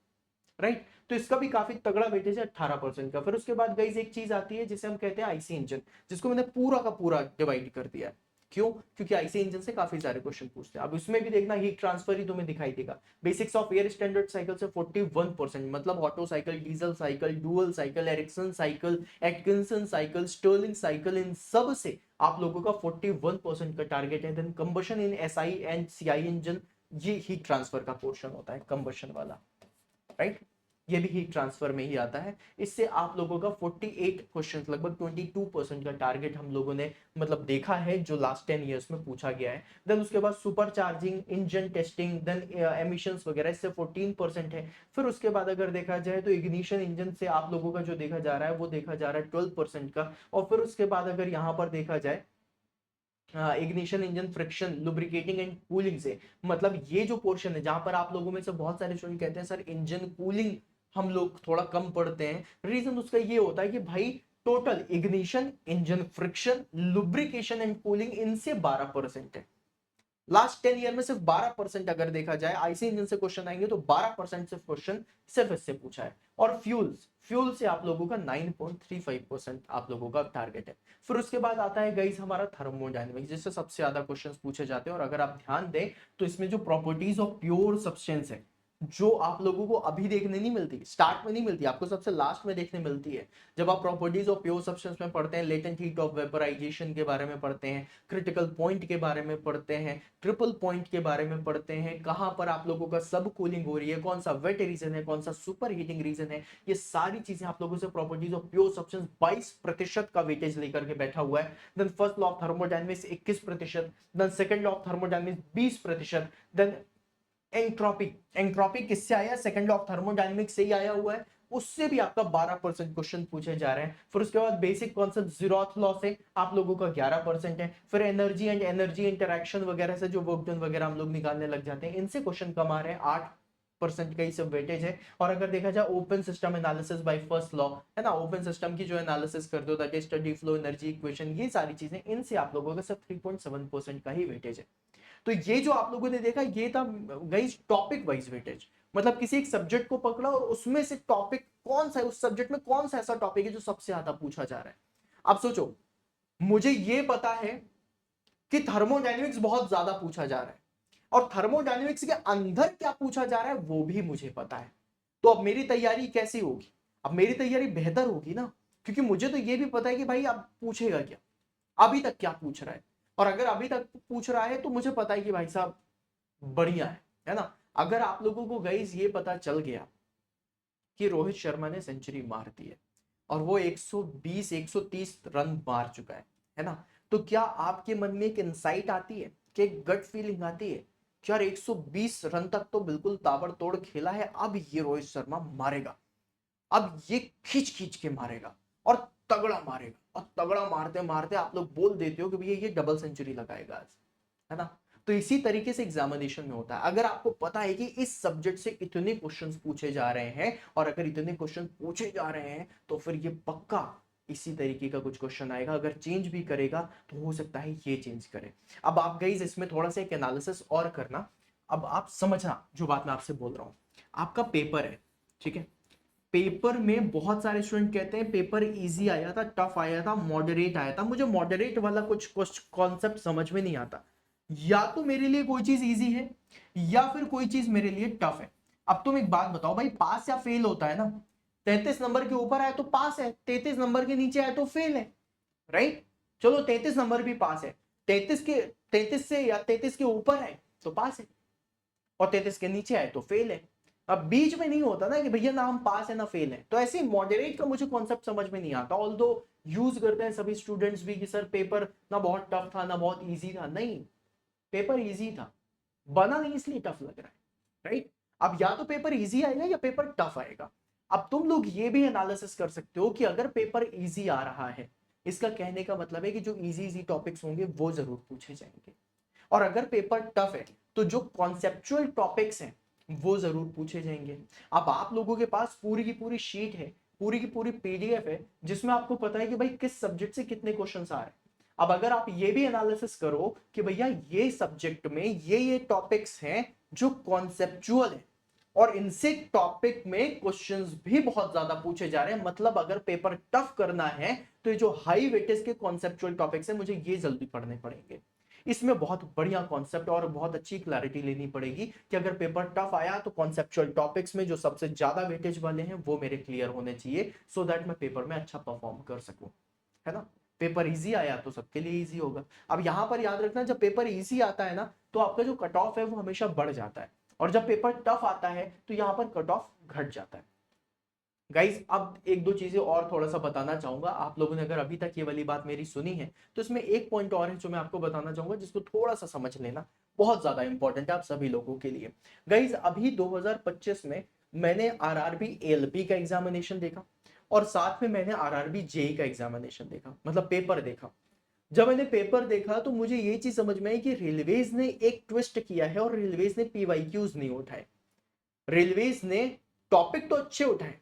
राइट। तो इसका भी काफी तगड़ा वेटेज है 18% का। फिर उसके बाद गाइस एक चीज आती है जिसे हम कहते हैं आईसी इंजन, जिसको मैंने पूरा का पूरा डिवाइड कर दिया है। क्यों? क्योंकि आईसी इंजन से काफी सारे क्वेश्चन पूछते हैं। अब इसमें भी देखना हीट ट्रांसफर ही तुम्हें दिखाई देगा। Basics of air standard cycle से 41%, मतलब Otto cycle, diesel cycle, dual cycle, Ericsson cycle, Atkinson cycle, Stirling cycle, इन सब से आप लोगों का 41% का टारगेट है। Then combustion in SI and CI engine, ये हीट ट्रांसफर का पोर्शन होता है कंबशन वाला, राइट। ये भी हीट ट्रांसफर में ही आता है। इससे आप लोगों का 48 क्वेश्चंस, लगभग 22% का टारगेट हम लोगों ने मतलब देखा है जो लास्ट 10 इयर्स में पूछा गया है। देन उसके बाद super charging, engine testing, then emissions वगैरह, इससे 14% है। फिर उसके बाद अगर देखा जाए तो इग्निशन इंजन से आप लोगों का जो देखा जा रहा है वो देखा जा रहा है 12% का। और फिर उसके बाद अगर यहाँ पर देखा जाए ignition engine, friction, lubricating and cooling से, मतलब ये जो पोर्शन है जहां पर आप लोगों में से बहुत सारे स्टूडेंट कहते हैं सर इंजन कूलिंग हम लोग थोड़ा कम पढ़ते हैं, रीजन उसका ये होता है कि भाई total ignition, engine friction, lubrication and cooling इनसे 12% है। लास्ट 10 ईयर में सिर्फ 12% अगर देखा जाए आईसी इंजन से क्वेश्चन आएंगे तो 12% सिर्फ क्वेश्चन सिर्फ इससे पूछा है। और फ्यूल से आप लोगों का 9.35% आप लोगों का टारगेट है। फिर उसके बाद आता है गाइस हमारा थर्मोडायनेमिक्स, जिससे सबसे ज्यादा क्वेश्चंस पूछे जाते हैं। और अगर आप ध्यान दें तो इसमें जो प्रॉपर्टीज ऑफ प्योर सब्सटेंस है, जो आप लोगों को अभी देखने नहीं मिलती, स्टार्ट में नहीं मिलती, आपको सबसे लास्ट में देखने मिलती है। जब आप प्रॉपर्टीज ऑफ प्योर सब्सटेंस में पढ़ते हैं, लेटेंट हीट ऑफ वेपराइजेशन के बारे में पढ़ते हैं, क्रिटिकल पॉइंट के बारे में पढ़ते हैं, ट्रिपल पॉइंट के बारे में पढ़ते हैं, कहां पर आप लोगों का सब कूलिंग हो रही है, कौन सा वेट रीजन है, कौन सा सुपर हीटिंग रीजन है, ये सारी चीजें आप लोगों से प्रॉपर्टीज ऑफ प्योर सब्सटेंस 22% का वेटेज लेकर के बैठा हुआ है। Then first law of thermodynamics 21%, then second law of thermodynamics 20%, then entropy, entropy किससे आया? सेकंड लॉ ऑफ थर्मोडायनेमिक्स से ही आया हुआ है, उससे भी आपका 12% क्वेश्चन पूछे जा रहे हैं। फिर उसके बाद बेसिक कॉन्सेप्ट जीरोथ लॉ से आप लोगों का 11% है। फिर एनर्जी एंड एनर्जी इंटरैक्शन वगैरह से जो वर्क डन वगैरह हम लोग निकालने लग जाते हैं, इनसे क्वेश्चन कम आ रहे हैं, 8% का ही सब वेटेज है। और अगर देखा जाए open system analysis by first law, है ना, ओपन सिस्टम की जो एनालिसिस कर दो, that is steady flow, energy equation, ये सारी चीजें, इनसे आप लोगों का सिर्फ 3.7% का ही वेटेज है। तो ये जो आप लोगों ने देखा ये था गाइस टॉपिक वाइज वेटेज, मतलब किसी एक सब्जेक्ट को पकड़ा और उसमें से टॉपिक कौन सा है, उस सब्जेक्ट में कौन सा ऐसा टॉपिक है जो सबसे ज्यादा पूछा जा रहा है। अब सोचो, मुझे ये पता है कि थर्मोडायनेमिक्स बहुत ज्यादा पूछा जा रहा है, और थर्मोडायनेमिक्स के अंदर क्या पूछा जा रहा है वो भी मुझे पता है। तो अब मेरी तैयारी कैसी होगी? अब मेरी तैयारी बेहतर होगी ना, क्योंकि मुझे तो ये भी पता है कि भाई अब पूछेगा क्या, अभी तक क्या पूछ रहा है। और अगर अभी तक पूछ रहा है तो मुझे पता है कि भाई साहब बढ़िया है ना। अगर आप लोगों को गाइस ये पता चल गया कि रोहित शर्मा ने सेंचुरी मार दी है और वो 120 130 रन मार चुका है ना, तो क्या आपके मन में एक इंसाइट आती है कि एक गट फीलिंग आती है कि यार 120 रन तक तो बिल्कुल ताबड़तोड़ खेला है, अब ये रोहित शर्मा मारेगा, अब ये खींच खींच के मारेगा और तगड़ा मारेगा, और तगड़ा मारते मारते आप लोग बोल देते हो कि भैया ये डबल सेंचुरी लगाएगा आज, है ना। तो इसी तरीके से एग्जामिनेशन में होता है। अगर आपको पता है कि इस सब्जेक्ट से इतने क्वेश्चंस पूछे जा रहे हैं, और अगर इतने क्वेश्चन पूछे जा रहे हैं तो फिर ये पक्का इसी तरीके का कुछ क्वेश्चन आएगा। अगर चेंज भी करेगा तो हो सकता है ये चेंज करे। अब आप गाइस इसमें थोड़ा सा एक एनालिसिस और करना। अब आप समझना जो बात मैं आपसे बोल रहा हूं, आपका पेपर है, ठीक है, पेपर में बहुत सारे स्टूडेंट कहते हैं पेपर इजी आया था, टफ आया था, मॉडरेट आया था। मुझे मॉडरेट वाला कुछ कॉन्सेप्ट समझ में नहीं आता। या तो मेरे लिए कोई चीज इजी है या फिर कोई चीज मेरे लिए टफ है। अब तुम एक बात बताओ भाई, पास या फेल होता है ना। 33 नंबर के ऊपर आए तो पास है, 33 नंबर के नीचे आए तो फेल है, राइट। चलो 33 नंबर भी पास है, 33 से या 33 के ऊपर है तो पास है, और 33 के नीचे आए तो फेल है। अब बीच में नहीं होता ना कि भैया ना हम पास है ना फेल है। तो ऐसे मॉडरेट का मुझे कॉन्सेप्ट समझ में नहीं आता, ऑल्दो यूज करते हैं सभी स्टूडेंट्स भी कि सर पेपर ना बहुत टफ था ना बहुत इजी था। नहीं, पेपर इजी था, बना नहीं इसलिए टफ लग रहा है, राइट। अब या तो पेपर इजी आएगा या पेपर टफ आएगा। अब तुम लोग ये भी एनालिसिस कर सकते हो कि अगर पेपर इजी आ रहा है, इसका कहने का मतलब है कि जो इजी इजी टॉपिक्स होंगे वो जरूर पूछे जाएंगे, और अगर पेपर टफ है तो जो कॉन्सेप्चुअल टॉपिक्स हैं वो जरूर पूछे जाएंगे। अब आप लोगों के पास पूरी की पूरी शीट है, पूरी की पूरी पीडीएफ है, जिसमें आपको पता है कि भाई किस सब्जेक्ट से कितने क्वेश्चंस आ रहे हैं। अब अगर आप ये भी एनालिसिस करो कि भैया ये सब्जेक्ट में ये टॉपिक्स हैं जो कॉन्सेप्चुअल है, और इनसे टॉपिक में क्वेश्चंस भी बहुत ज्यादा पूछे जा रहे हैं, मतलब अगर पेपर टफ करना है तो ये जो हाई वेटेज के कॉन्सेप्चुअल टॉपिक्स हैं मुझे ये जल्दी पढ़ने पड़ेंगे। इसमें बहुत बढ़िया कॉन्सेप्ट और बहुत अच्छी क्लैरिटी लेनी पड़ेगी कि अगर पेपर टफ आया तो कॉन्सेप्चुअल टॉपिक्स में जो सबसे ज्यादा वेटेज वाले हैं वो मेरे क्लियर होने चाहिए, सो दैट मैं पेपर में अच्छा परफॉर्म कर सकूं, है ना। पेपर इजी आया तो सबके लिए इजी होगा। अब यहां पर याद रखना, जब पेपर इजी आता है ना तो आपका जो कट ऑफ है वो हमेशा बढ़ जाता है, और जब पेपर टफ आता है तो यहां पर कट ऑफ घट जाता है। गाइज अब एक दो चीजें और थोड़ा सा बताना चाहूंगा, आप लोगों ने अगर अभी तक ये वाली बात मेरी सुनी है तो इसमें एक पॉइंट और है जो मैं आपको बताना चाहूंगा, जिसको थोड़ा सा समझ लेना, बहुत ज्यादा इंपॉर्टेंट है आप सभी लोगों के लिए। गाइज अभी 2025 में मैंने आरआरबी एएलपी का एग्जामिनेशन देखा, और साथ में मैंने आरआरबी जेई का एग्जामिनेशन देखा, मतलब पेपर देखा। जब मैंने पेपर देखा तो मुझे ये चीज समझ में आई कि रेलवेज ने एक ट्विस्ट किया है, और रेलवेज ने पीवाईक्यूज नहीं उठाए। रेलवेज ने टॉपिक तो अच्छे उठाए,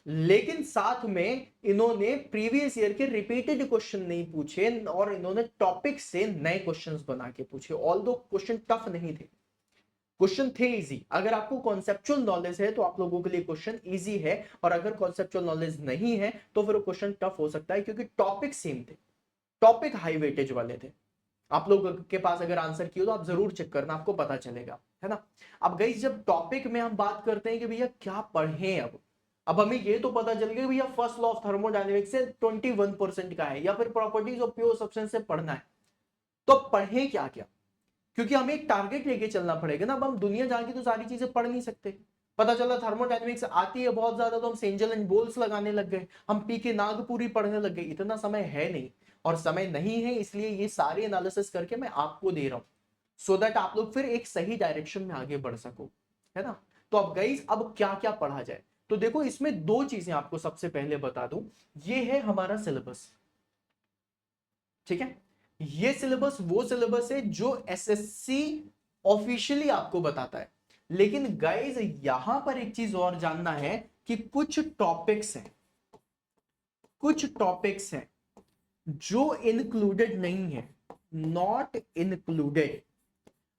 लेकिन साथ में इन्होंने प्रीवियस ईयर के रिपीटेड क्वेश्चन नहीं पूछे, और इन्होंने टॉपिक से नए क्वेश्चंस बना के पूछे। ऑल्दो क्वेश्चन टफ नहीं थे, क्वेश्चन थे इजी। अगर आपको कॉन्सेप्चुअल नॉलेज है तो आप लोगों के लिए क्वेश्चन इजी है, और अगर कॉन्सेप्चुअल नॉलेज नहीं है तो फिर क्वेश्चन टफ हो सकता है, क्योंकि टॉपिक सेम थे, टॉपिक हाई वेटेज वाले थे। आप लोग के पास अगर आंसर किया तो आप जरूर चेक करना, आपको पता चलेगा, है ना। अब गाइस जब टॉपिक में हम बात करते हैं कि भैया क्या पढ़ें, अब हमें ये तो पता चल गया भैया फर्स्ट लॉ ऑफ थर्मोडायनेमिक्स से 21% का है, या फिर प्रॉपर्टीज ऑफ प्योर सब्सटेंस से पढ़ना है, तो पढ़ें क्या क्या, क्योंकि हमें एक टारगेट लेके चलना पड़ेगा ना। अब हम दुनिया जान के तो सारी चीजें पढ़ नहीं सकते। पता चला थर्मोडायनेमिक्स आती है बहुत ज्यादा तो हम सेंजल एंड बोल्स लगाने लग गए, हम पी के नागपुरी पढ़ने लग गए। इतना समय है नहीं, और समय नहीं है इसलिए ये सारे एनालिसिस करके मैं आपको दे रहा हूं, सो दैट आप लोग फिर एक सही डायरेक्शन में आगे बढ़ सको, है ना। तो अब गाइस अब क्या क्या पढ़ा जाए, तो देखो इसमें दो चीजें आपको सबसे पहले बता दूं। ये है हमारा सिलेबस, ठीक है। ये सिलेबस वो सिलेबस है जो एसएससी ऑफिशियली आपको बताता है। लेकिन गाइस यहां पर एक चीज और जानना है कि कुछ टॉपिक्स हैं, कुछ टॉपिक्स हैं जो इंक्लूडेड नहीं है, नॉट इंक्लूडेड।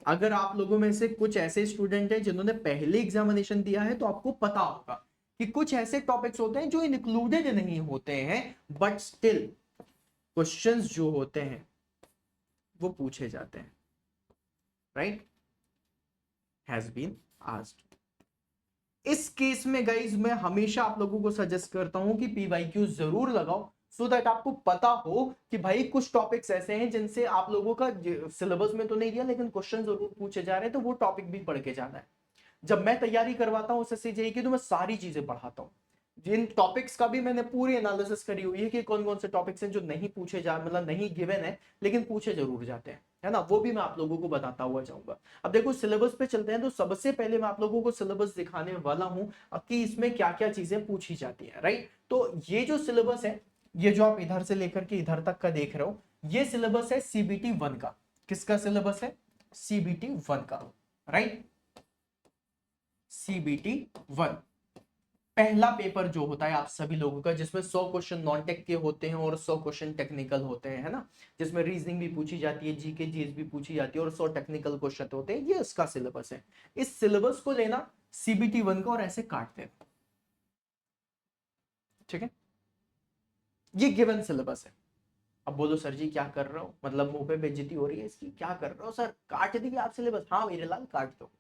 अगर आप लोगों में से कुछ ऐसे स्टूडेंट हैं जिन्होंने पहले एग्जामिनेशन दिया है तो आपको पता होगा कि कुछ ऐसे टॉपिक्स होते हैं जो इंक्लूडेड नहीं होते हैं, बट स्टिल क्वेश्चंस जो होते हैं वो पूछे जाते हैं, राइट, हैज बीन आस्क्ड। इस केस में गाइज मैं हमेशा आप लोगों को सजेस्ट करता हूं कि पीवाईक्यू जरूर लगाओ, सो दैट आपको पता हो कि भाई कुछ टॉपिक्स ऐसे हैं जिनसे आप लोगों का सिलेबस में तो नहीं दिया लेकिन क्वेश्चन जरूर पूछे जा रहे हैं, तो वो टॉपिक भी पढ़ के जाना है। जब मैं तैयारी करवाता हूं एसएससी जेईई की तो मैं सारी चीजें पढ़ाता हूं, जिन टॉपिक्स का भी मैंने पूरी एनालिसिस करी हुई है कि कौन कौन से टॉपिक्स हैं जो नहीं पूछे जा, मतलब नहीं गिवन है लेकिन पूछे जरूर जाते हैं, है ना, वो भी मैं आप लोगों को बताता हुआ जाऊंगा। अब देखो सिलेबस पे चलते हैं, तो सबसे पहले मैं आप लोगों को सिलेबस दिखाने वाला हूं कि इसमें क्या क्या चीजें पूछी जाती है, राइट। तो ये जो सिलेबस है, ये जो आप इधर से लेकर के इधर तक का देख रहे हो, ये सिलेबस है सीबीटी 1 का। किसका सिलेबस है? सीबीटी 1 का, राइट। सीबीटी 1 पहला पेपर जो होता है आप सभी लोगों का, जिसमें 100 क्वेश्चन नॉन टेक के होते हैं और 100 क्वेश्चन टेक्निकल होते हैं, है ना, जिसमें रीजनिंग भी पूछी जाती है, जीके जीएस भी पूछी जाती है, और 100 टेक्निकल क्वेश्चन होते हैं। ये इसका सिलेबस है। इस सिलेबस को लेना सीबीटी 1 का और ऐसे काट देना, ठीक है। ये गिवन सिलेबस है। अब बोलो सर जी क्या कर रहे हो, मतलब मुंह पे बेइज्जती हो रही है इसकी, क्या कर रहे हो सर, काट दिए आप सिलेबस? हाँ मेरे लाल काट दो।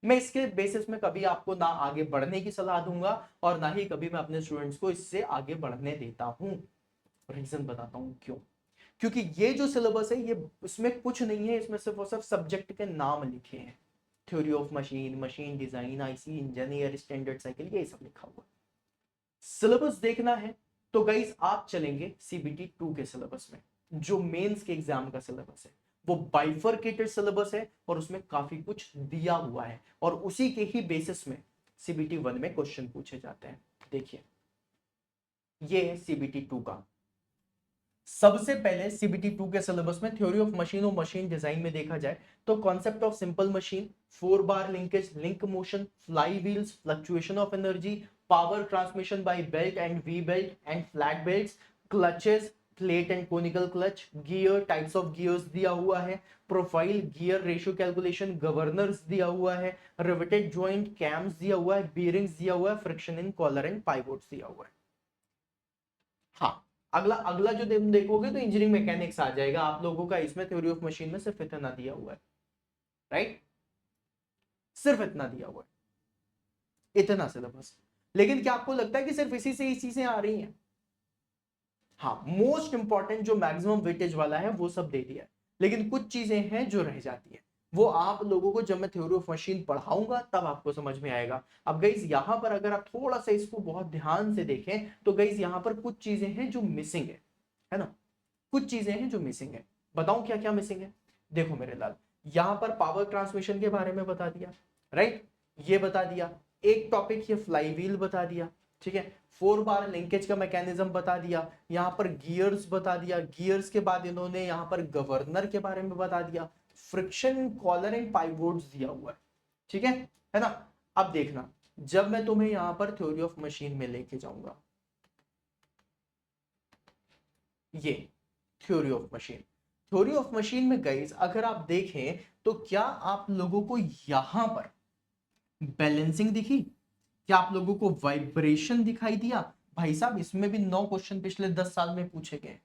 मैं इसके बेसिस में कभी आपको ना आगे बढ़ने की सलाह दूंगा, और ना ही कभी मैं अपने स्टूडेंट्स को इससे आगे बढ़ने देता हूं। रीजन बताता हूं क्यों। क्योंकि ये जो सिलेबस है ये, इसमें कुछ नहीं है, इसमें सिर्फ और सिर्फ सब्जेक्ट के नाम लिखे हैं। Theory of machine, machine design, IC engineer, standard cycle, ये सब लिखा हुआ। सिलेबस देखना है तो गाइस आप चलेंगे सीबीटी 2 के सिलेबस में, जो मेंस के एग्जाम का सिलेबस है। वो बाइफरकेटेड सिलेबस है और उसमें काफी कुछ दिया हुआ है और उसी के ही बेसिस में सीबीटी 1 में क्वेश्चन पूछे जाते हैं। देखिए ये है सीबीटी 2 का। सबसे पहले सीबीटी 2 के सिलेबस में थ्योरी ऑफ मशीन और मशीन डिजाइन में देखा जाए तो concept of simple machine, 4 bar linkage, link motion, fly wheels, fluctuation of energy, power transmission by belt and V belt and flat belts, clutches, plate and conical clutch, gear, types of gears दिया हुआ है, profile, gear ratio calculation, governors दिया हुआ है, riveted joint, camps दिया हुआ है, बीयरिंग्स दिया हुआ है, फ्रिक्शन इन कॉलर एंड पाइवोट्स दिया हुआ है। हाँ, अगला अगला जो तुम देखोगे तो इंजीनियरिंग मैकेनिक्स आ जाएगा आप लोगों का। इसमें थ्योरी ऑफ मशीन में सिर्फ इतना दिया हुआ है, राइट, सिर्फ इतना दिया हुआ है, इतना सिलेबस। लेकिन क्या आपको लगता है कि सिर्फ इसी से ही चीजें आ रही हैं? हाँ, मोस्ट इंपॉर्टेंट जो मैक्सिमम वेटेज वाला है वो सब दे दिया है, लेकिन कुछ चीजें हैं जो रह जाती है। वो आप लोगों को जब मैं थ्योरी ऑफ मशीन पढ़ाऊंगा तब आपको समझ में आएगा। अब गाइस यहां पर अगर आप थोड़ा सा इसको बहुत ध्यान से देखें तो गाइस यहां पर कुछ चीजें हैं जो मिसिंग है ना, कुछ चीजें हैं जो मिसिंग है। बताऊं क्या क्या मिसिंग है? देखो मेरे लाल, यहां पर पावर ट्रांसमिशन के बारे में बता दिया, राइट, ये बता दिया, एक टॉपिक ये फ्लाई व्हील बता दिया, ठीक है, 4 बार लिंकेज का मैकेनिज्म बता दिया, यहां पर गियर्स बता दिया, गियर्स के बाद इन्होंने यहां पर गवर्नर के बारे में बता दिया, फ्रिक्शन, कॉलर एंड पाइवोट्स दिया हुआ है, ठीक है ना। अब देखना, जब मैं तुम्हें यहां पर थ्योरी ऑफ मशीन में लेके जाऊंगा, ये theory of machine, theory of machine में गाइस अगर आप देखें तो क्या आप लोगों को यहां पर बैलेंसिंग दिखी? क्या आप लोगों को वाइब्रेशन दिखाई दिया? भाई साहब इसमें भी 9 क्वेश्चन पिछले 10 साल में पूछे गए,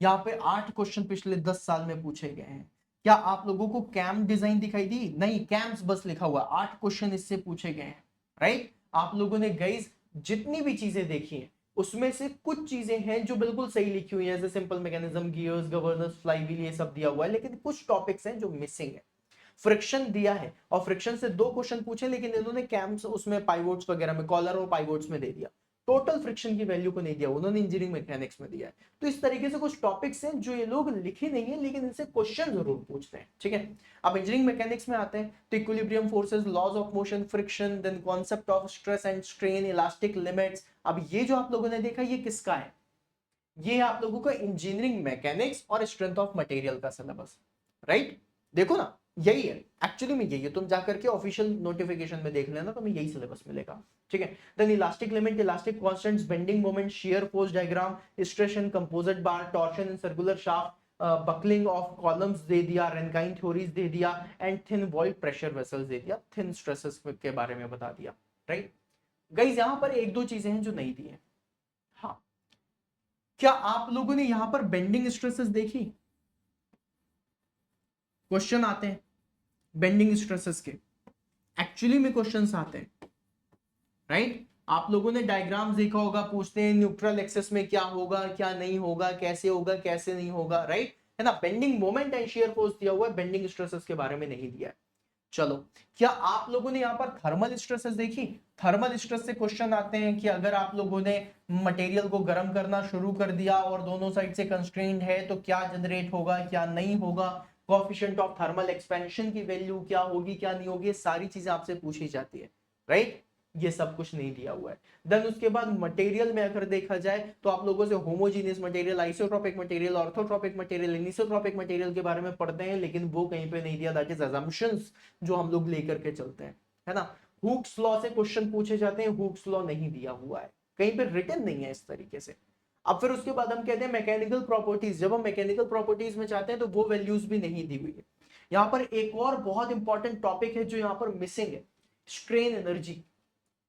यहाँ पे 8 क्वेश्चन पिछले 10 साल में पूछे गए हैं। क्या आप लोगों को कैम डिजाइन दिखाई दी? नहीं, कैम्स बस लिखा हुआ, 8 क्वेश्चन इससे पूछे गए हैं, राइट। आप लोगों ने गाइस जितनी भी चीजें देखी हैं उसमें से कुछ चीजें हैं जो बिल्कुल सही लिखी हुई है, जैसे simple mechanism, gears, governors, fly wheel, ये सब दिया हुआ है, लेकिन कुछ टॉपिक्स हैं जो मिसिंग है। फ्रिक्शन दिया है और फ्रिक्शन से 2 क्वेश्चन पूछे, लेकिन इन्होंने कैम्स उसमें पाइवोट्स वगैरह में, कॉलर और पाइवोट्स में दे दिया, टोटल फ्रिक्शन की वैल्यू को नहीं दिया, उन्होंने इंजीनियरिंग मैकेनिक्स में दिया है। तो इस तरीके से कुछ टॉपिक्स हैं जो ये लोग लिखे नहीं है लेकिन इनसे क्वेश्चन जरूर पूछते हैं, ठीक है। अब इंजीनियरिंग मैकेनिक्स में आते हैं तो equilibrium forces, laws of motion, friction, then concept of stress and strain, elastic limits. अब ये जो आप लोगों ने देखा ये किसका है? ये आप लोगों का इंजीनियरिंग मैकेनिक्स और स्ट्रेंथ ऑफ मटेरियल का सिलेबस, राइट। देखो ना, यही है एक्चुअली में, यही है, तुम जाकर के ऑफिशियल नोटिफिकेशन में देख लेना, तुम्हें यही सिलेबस मिलेगा, ठीक है। Then elastic limit, elastic constants, bending moment, shear force diagram, stress in composite bar, torsion in circular shaft, buckling of columns दे दिया, रेनकाइन थ्योरीज दे दिया, and thin walled pressure vessels दे दिया, थिन स्ट्रेसेस के बारे में बता दिया, राइट। गाइस यहां पर एक दो चीजें हैं जो नहीं दी है। हाँ, क्या आप लोगों ने यहां पर बेंडिंग स्ट्रेसेस देखी? क्वेश्चन आते हैं बेंडिंग स्ट्रेसेस के, एक्चुअली में क्वेश्चंस आते हैं, राइट। आप लोगों ने डायग्राम्स देखा होगा, पूछते हैं न्यूट्रल एक्सेस में क्या होगा, क्या नहीं होगा, कैसे होगा, कैसे नहीं होगा, राइट, है ना। Bending moment and shear force दिया हुआ है, बेंडिंग स्ट्रेसेस के बारे में नहीं दिया है। चलो, क्या आप लोगों ने यहां पर थर्मल स्ट्रेसेस देखी? थर्मल स्ट्रेस से क्वेश्चन आते हैं कि अगर आप लोगों ने मटेरियल को गर्म करना शुरू कर दिया और दोनों साइड से कंस्ट्रेंड है तो क्या जनरेट होगा, क्या नहीं होगा, कोएफिशिएंट ऑफ थर्मल एक्सपेंशन की वैल्यू क्या होगी, क्या नहीं होगी, सारी चीजें आपसे पूछी जाती है, राइट। ये सब कुछ नहीं दिया हुआ है। देन उसके बाद मटेरियल में अगर देखा जाए तो आप लोगों से homogeneous material, isotropic material, orthotropic material, anisotropic material के बारे में पढ़ते हैं, लेकिन वो कहीं पे नहीं दिया, दैट इज अजम्पशंस जो हम लोग लेकर के चलते हैं, है ना। हुक्स लॉ से क्वेश्चन पूछे जाते हैं, हुक्स लॉ नहीं दिया हुआ है, कहीं पे रिटन नहीं है इस तरीके से। अब फिर उसके बाद हम कहते हैं मैकेनिकल प्रॉपर्टीज, जब हम मैकेनिकल प्रॉपर्टीज में जाते हैं तो वो वैल्यूज भी नहीं दी हुई है। यहाँ पर एक और बहुत इंपॉर्टेंट टॉपिक है जो यहाँ पर मिसिंग है, स्ट्रेन एनर्जी।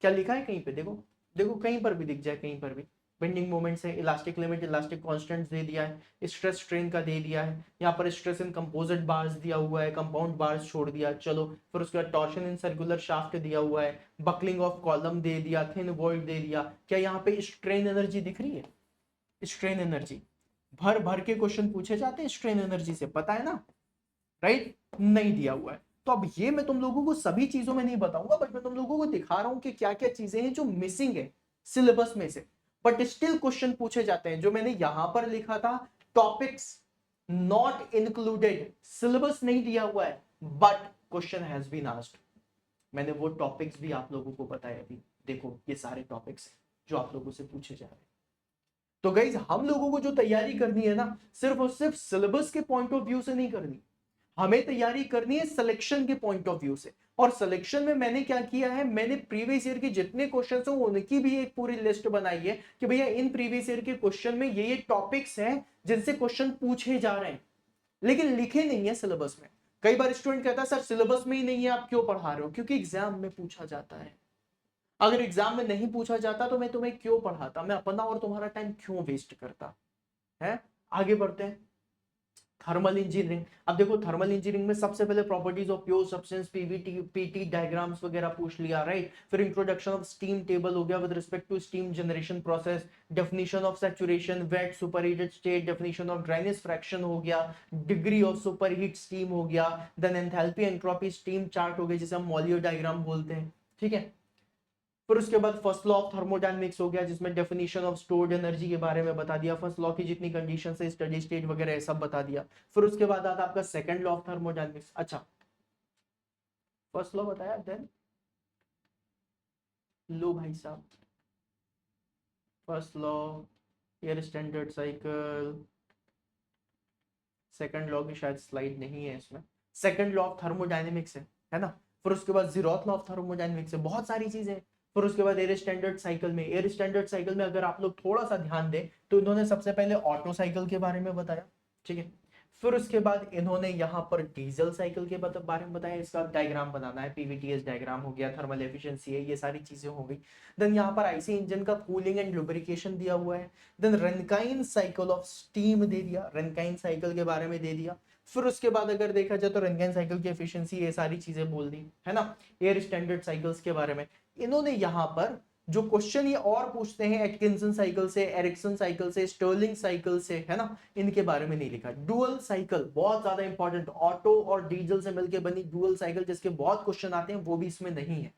क्या लिखा है कहीं पे? देखो, देखो कहीं पर भी दिख जाए, कहीं पर भी बेंडिंग मोमेंट्स है, इलास्टिक लिमिट, इलास्टिक कांस्टेंट्स दे दिया है, स्ट्रेस स्ट्रेन का दे दिया है, यहाँ पर स्ट्रेस इन कंपोजिट बार्स दिया हुआ है, कंपाउंड बार्स छोड़ दिया, चलो। फिर उसके बाद टॉर्शन इन सर्कुलर शाफ्ट दिया हुआ है, बकलिंग ऑफ कॉलम दे दिया, थिन वॉइड दे दिया। क्या यहाँ पे स्ट्रेन एनर्जी दिख रही है? स्ट्रेन एनर्जी भर भर के क्वेश्चन पूछे जाते हैं स्ट्रेन एनर्जी से, पता है ना, राइट। नहीं दिया हुआ है। तो अब ये मैं तुम लोगों को सभी चीजों में नहीं बताऊंगा, बट मैं तुम लोगों को दिखा रहा हूं कि क्या क्या चीजें हैं जो मिसिंग है सिलेबस में से, बट स्टिल क्वेश्चन पूछे जाते हैं। जो मैंने यहां पर लिखा था टॉपिक्स, नॉट इंक्लूडेड, सिलेबस नहीं दिया हुआ है but question has been asked. मैंने वो टॉपिक्स भी आप लोगों को बताए अभी, देखो ये सारे टॉपिक्स जो आप लोगों से पूछे जा रहे हैं। तो गाइज हम लोगों को जो तैयारी करनी है ना, सिर्फ और सिर्फ सिलेबस के पॉइंट ऑफ व्यू से नहीं करनी, हमें तैयारी करनी है सिलेक्शन के पॉइंट ऑफ व्यू से। और सिलेक्शन में मैंने क्या किया है, मैंने प्रीवियस ईयर के जितने क्वेश्चंस हो उनकी भी एक पूरी लिस्ट बनाई है कि भैया इन प्रीवियस ईयर के क्वेश्चन में ये टॉपिक्स हैं जिनसे क्वेश्चन पूछे जा रहे हैं, लेकिन लिखे नहीं है सिलेबस में। कई बार स्टूडेंट कहता है सर सिलेबस में ही नहीं है, आप क्यों पढ़ा रहे हो? क्योंकि एग्जाम में पूछा जाता है। अगर एग्जाम में नहीं पूछा जाता तो मैं तुम्हें क्यों पढ़ाता, मैं अपना और तुम्हारा टाइम क्यों वेस्ट करता है। आगे बढ़ते हैं, थर्मल इंजीनियरिंग। अब देखो थर्मल इंजीनियरिंग में सबसे पहले properties of pure substance, Pvt PT diagrams वगैरह पूछ लिया, राइट। फिर इंट्रोडक्शन ऑफ स्टीम टेबल हो गया with respect to steam generation process, definition of saturation, wet superheated state, definition of dryness fraction हो गया, डिग्री ऑफ सुपरहीट स्टीम हो गया, then enthalpy entropy steam chart हो गया जिसे हम मॉलियो डायग्राम बोलते हैं, ठीक है। फिर उसके बाद फर्स्ट लॉ ऑफ थर्मोडायनेमिक्स हो गया जिसमें डेफिनेशन ऑफ स्टोर्ड एनर्जी के बारे में बता दिया, फर्स्ट लॉ की जितनी कंडीशन है, स्टडी स्टेट वगैरह ये सब बता दिया। फिर उसके बाद आता आपका सेकंड लॉ ऑफ थर्मोडायनेमिक्स। अच्छा फर्स्ट लॉ बताया, देन लो भाई साहब, first law air standard cycle, second law की शायद स्लाइड नहीं है इसमें, सेकंड लॉ ऑफ थर्मोडायनेमिक्स है ना। फिर उसके बाद जीरोथ लॉ ऑफ थर्मोडायनेमिक्स है, बहुत सारी चीजें हैं। फिर उसके बाद एयर स्टैंडर्ड साइकिल में, एयर स्टैंडर्ड साइकिल में अगर आप लोग थोड़ा सा ध्यान दें तो इन्होंने सबसे पहले ऑटो साइकिल के बारे में बताया, ठीक है। फिर उसके बाद इन्होंने यहाँ पर डीजल साइकिल के बारे में बताया, इसका डायग्राम बनाना है, पीवीटीएस डायग्राम हो गया, थर्मल एफिशिएंसी है, ये सारी चीजें हो गई। देन यहाँ पर आईसी इंजन का कूलिंग एंड लुब्रिकेशन दिया हुआ है। Then Rankine cycle of steam दे दिया, रनकाइन साइकिल के बारे में दे दिया। फिर उसके बाद अगर देखा जाए तो रनकाइन साइकिल की एफिशिएंसी, ये सारी चीजें बोल दी है ना। एयर स्टैंडर्ड साइकिल्स के बारे में इन्होंने यहाँ पर जो क्वेश्चन ये और पूछते हैं एटकिंसन साइकिल से, एरिक्सन साइकिल से, स्टर्लिंग साइकिल से, है ना, इनके बारे में नहीं लिखा। डुअल साइकिल बहुत ज्यादा इंपॉर्टेंट, ऑटो और डीजल से मिलकर बनी डुअल साइकिल जिसके बहुत क्वेश्चन आते हैं वो भी इसमें नहीं है।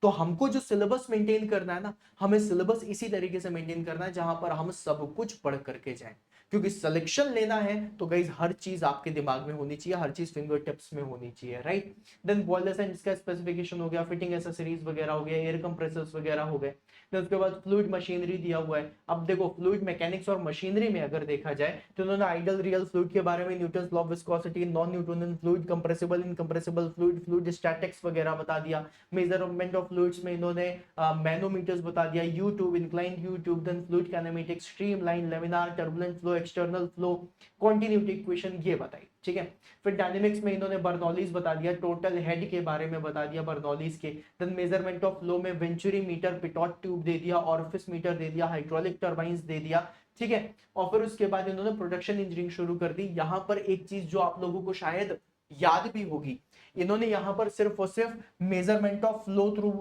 तो हमको जो सिलेबस मेंटेन करना है ना, हमें सिलेबस इसी तरीके से मेंटेन करना है जहां पर हम सब कुछ पढ़ करके जाएं, क्योंकि सिलेक्शन लेना है तो गाइस हर चीज आपके दिमाग में होनी चाहिए, हर चीज फिंगर टिप्स में होनी चाहिए, राइट। देन बॉयलर्स एंड इसका स्पेसिफिकेशन हो गया, फिटिंग एसेसरीज वगैरह हो गया, एयर कंप्रेसर्स वगैरह हो गए। देन उसके बाद फ्लूइड मशीनरी दिया हुआ है। अब देखो फ्लूइड मैकेनिक्स और मशीनरी में अगर देखा जाए तो उन्होंने आइडल रियल फ्लूइड के बारे में, Newton's law of viscosity, non Newtonian fluid, compressible incompressible fluid, fluid statics वगैरह बता दिया। मेजरमेंट ऑफ फ्लूइड्स में इन्होंने मैनोमीटर्स बता दिया, U tube, inclined U tube, then fluid kinematics, streamline, laminar, turbulent flow, external flow, continuity equation ये बताई, ठीक है। फिर डायनेमिक्स में इन्होंने बर्नौलीज बता दिया, टोटल हेड के बारे में बता दिया बर्नौलीज के। देन मेजरमेंट ऑफ फ्लो में वेंचुरी मीटर, पिटॉट ट्यूब दे दिया, ऑरिफिस मीटर दे दिया, हाइड्रोलिक टर्बाइंस दे दिया, ठीक है। और फिर उसके बाद इन्होंने प्रोडक्शन इंजीनियरिंग शुरू कर दी। यहां पर एक चीज जो आप लोगों को शायद याद भी होगी, इन्होंने यहां पर सिर्फ और सिर्फ measurement of flow through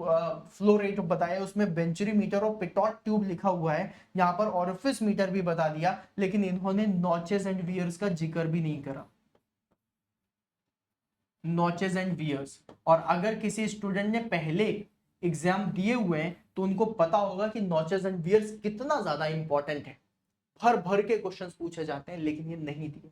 flow rate बताया, उसमें वेंचुरी मीटर और पिटॉट ट्यूब लिखा हुआ है, यहां पर ऑरिफिस मीटर भी बता दिया, लेकिन इन्होंने नॉचेस एंड वियर्स का जिक्र भी नहीं करा, नॉचेस एंड वियर्स। और अगर किसी स्टूडेंट ने पहले एग्जाम दिए हुए हैं तो उनको पता होगा कि नॉचेस एंड वियर्स कितना ज्यादा इंपॉर्टेंट है, भर भर के क्वेश्चंस पूछे जाते हैं, लेकिन ये नहीं दिए,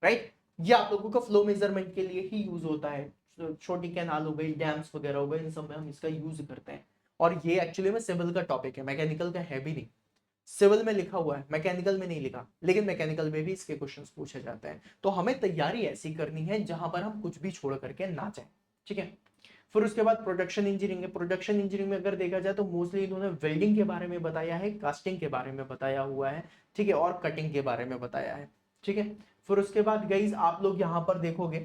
राइट। ये आप लोगों का फ्लो मेजरमेंट के लिए ही यूज होता है, छोटी कैनाल हो गई, डैम्स वगैरह हो गए, इन सब में हम इसका यूज करते हैं। और ये एक्चुअली में सिविल का टॉपिक है, मैकेनिकल का है भी नहीं। सिविल में लिखा हुआ है, मैकेनिकल में नहीं लिखा, लेकिन मैकेनिकल में भी इसके क्वेश्चंस पूछे जाते हैं। तो हमें तैयारी ऐसी करनी है जहां पर हम कुछ भी छोड़ करके ना जाए, ठीक है। फिर उसके बाद प्रोडक्शन इंजीनियरिंग है। प्रोडक्शन इंजीनियरिंग में अगर देखा जाए तो मोस्टली इन्होंने वेल्डिंग के बारे में बताया है, कास्टिंग के बारे में बताया हुआ है, ठीक है, और कटिंग के बारे में बताया है, ठीक है। फिर उसके बाद गाइस आप लोग यहां पर देखोगे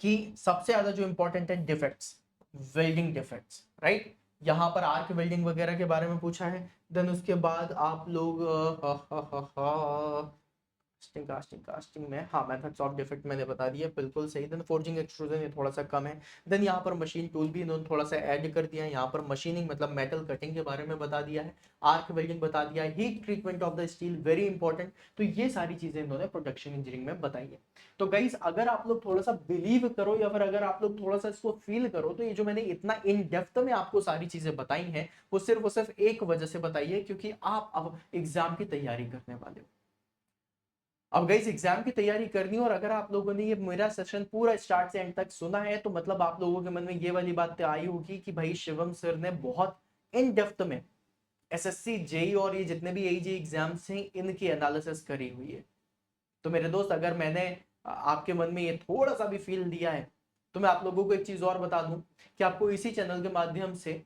कि सबसे ज्यादा जो इंपॉर्टेंट है डिफेक्ट्स, वेल्डिंग डिफेक्ट्स, राइट। यहां पर आर्क वेल्डिंग वगैरह के बारे में पूछा है। देन उसके बाद आप लोग कास्टिंग कास्टिंग कास्टिंग में, हाँ, मेथड्स ऑफ डिफेक्ट मैंने बता दिया, बिल्कुल सही। देन फोर्जिंग एक्सट्रूजन ये थोड़ा सा कम है। देन यहाँ पर मशीन टूल भी इन्होंने थोड़ा सा ऐड कर दिया है, यहाँ पर मशीनिंग मतलब मेटल कटिंग के बारे में बता दिया है, आर्क वेल्डिंग बता दिया है, heat treatment of the steel very important. तो ये सारी चीजें इन्होंने प्रोडक्शन इंजीनियरिंग में बताई है। तो गाइस अगर आप लोग थोड़ा सा बिलीव करो या फिर अगर आप लोग थोड़ा सा इसको फील करो तो ये जो मैंने इतना इन डेप्थ में आपको सारी चीजें बताई हैं वो सिर्फ एक वजह से बताई है, क्योंकि आप अब एग्जाम की तैयारी करने वाले हो। अब गाइस एग्जाम की तैयारी करनी है, और अगर आप लोगों ने ये मेरा सेशन पूरा स्टार्ट से एंड तक सुना है तो मतलब आप लोगों के मन में ये वाली बात तो आई होगी कि भाई शिवम सर ने बहुत इन डेप्थ में एसएससी जेई और ये जितने भी एईजी एग्जाम्स हैं इनकी एनालिसिस करी हुई है। तो मेरे दोस्त, अगर मैंने आपके मन में ये थोड़ा सा भी फील दिया है तो मैं आप लोगों को एक चीज और बता दूं कि आपको इसी चैनल के माध्यम से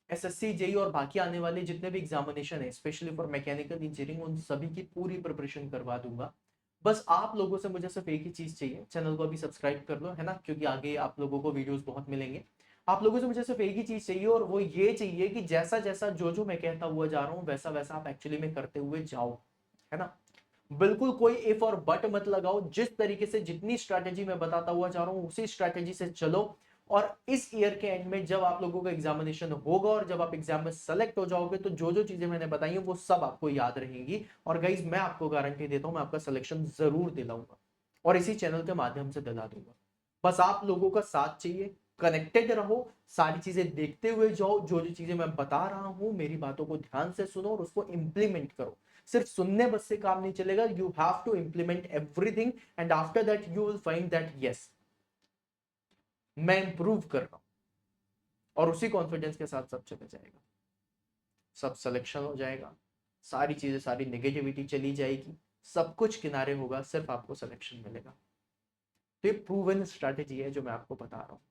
एसएससी जेई और बाकी आने वाले जितने भी एग्जामिनेशन है स्पेशली फॉर मैकेनिकल इंजीनियरिंग, उन सभी की पूरी प्रिपरेशन करवा दूंगा। बस आप लोगों से मुझे सिर्फ एक ही चीज चाहिए, चैनल को अभी सब्सक्राइब कर लो, है ना, क्योंकि आगे आप लोगों को वीडियोस बहुत मिलेंगे। आप लोगों से मुझे सिर्फ एक ही चीज चाहिए, और वो ये चाहिए कि जैसा जैसा जो जो मैं कहता हुआ जा रहा हूँ वैसा वैसा आप एक्चुअली में करते हुए जाओ, है ना। बिल्कुल कोई इफ और बट मत लगाओ, जिस तरीके से जितनी स्ट्रैटेजी मैं बताता हुआ जा रहा हूं उसी स्ट्रैटेजी से चलो। और इस ईयर के एंड में जब आप लोगों का एग्जामिनेशन होगा और जब आप एग्जाम में सेलेक्ट हो जाओगे तो जो जो चीजें मैंने बताई हैं वो सब आपको याद रहेंगी। और गाइज मैं आपको गारंटी देता हूं मैं आपका सिलेक्शन जरूर दिलाऊंगा, और इसी चैनल के माध्यम से दिला दूंगा। बस आप लोगों का साथ चाहिए, कनेक्टेड रहो, सारी चीजें देखते हुए जाओ, जो जो चीजें मैं बता रहा हूं मेरी बातों को ध्यान से सुनो और उसको इंप्लीमेंट करो। सिर्फ सुनने बस से काम नहीं चलेगा, you have to implement everything, and after that you will find that yes मैं इंप्रूव कर रहा हूं, और उसी कॉन्फिडेंस के साथ सब चला जाएगा, सब सिलेक्शन हो जाएगा, सारी चीजें, सारी नेगेटिविटी चली जाएगी, सब कुछ किनारे होगा, सिर्फ आपको सिलेक्शन मिलेगा। तो ये प्रूवन स्ट्रैटेजी है जो मैं आपको बता रहा हूँ।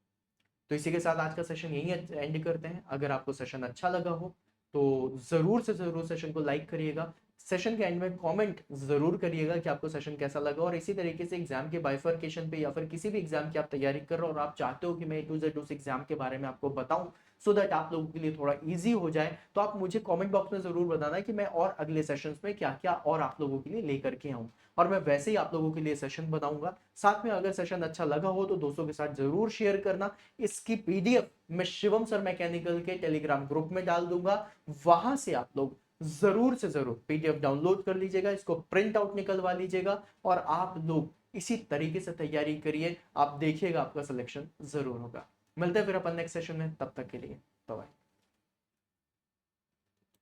तो इसी के साथ आज का सेशन यही एंड करते हैं। अगर आपको सेशन अच्छा लगा हो तो जरूर से जरूर सेशन को लाइक करिएगा, सेशन के एंड में कमेंट जरूर करिएगा कि आपको सेशन कैसा लगा। और इसी तरीके से एग्जाम के बाइफर्केशन पे या फिर किसी भी एग्जाम की आप तैयारी कर रहे हो और आप चाहते हो कि मैं A to Z उस एग्जाम के बारे में आपको बताऊं सो दैट आप लोगों के लिए थोड़ा इजी हो जाए, तो आप मुझे कमेंट बॉक्स में जरूर बताना कि मैं और अगले सेशंस में क्या क्या और आप लोगों के लिए लेकर के आऊं, और मैं वैसे ही आप लोगों के लिए सेशन बनाऊंगा। साथ में अगर सेशन अच्छा लगा हो तो दोस्तों के साथ जरूर शेयर करना। इसकी पीडीएफ मैं शिवम सर मैकेनिकल के टेलीग्राम ग्रुप में डाल दूंगा, वहां से आप लोग जरूर से जरूर पीडीएफ डाउनलोड कर लीजिएगा, इसको प्रिंट आउट निकलवा लीजिएगा और आप लोग इसी तरीके से तैयारी करिए, आप देखिएगा आपका सिलेक्शन जरूर होगा। मिलते हैं फिर अपन नेक्स्ट सेशन में, तब तक के लिए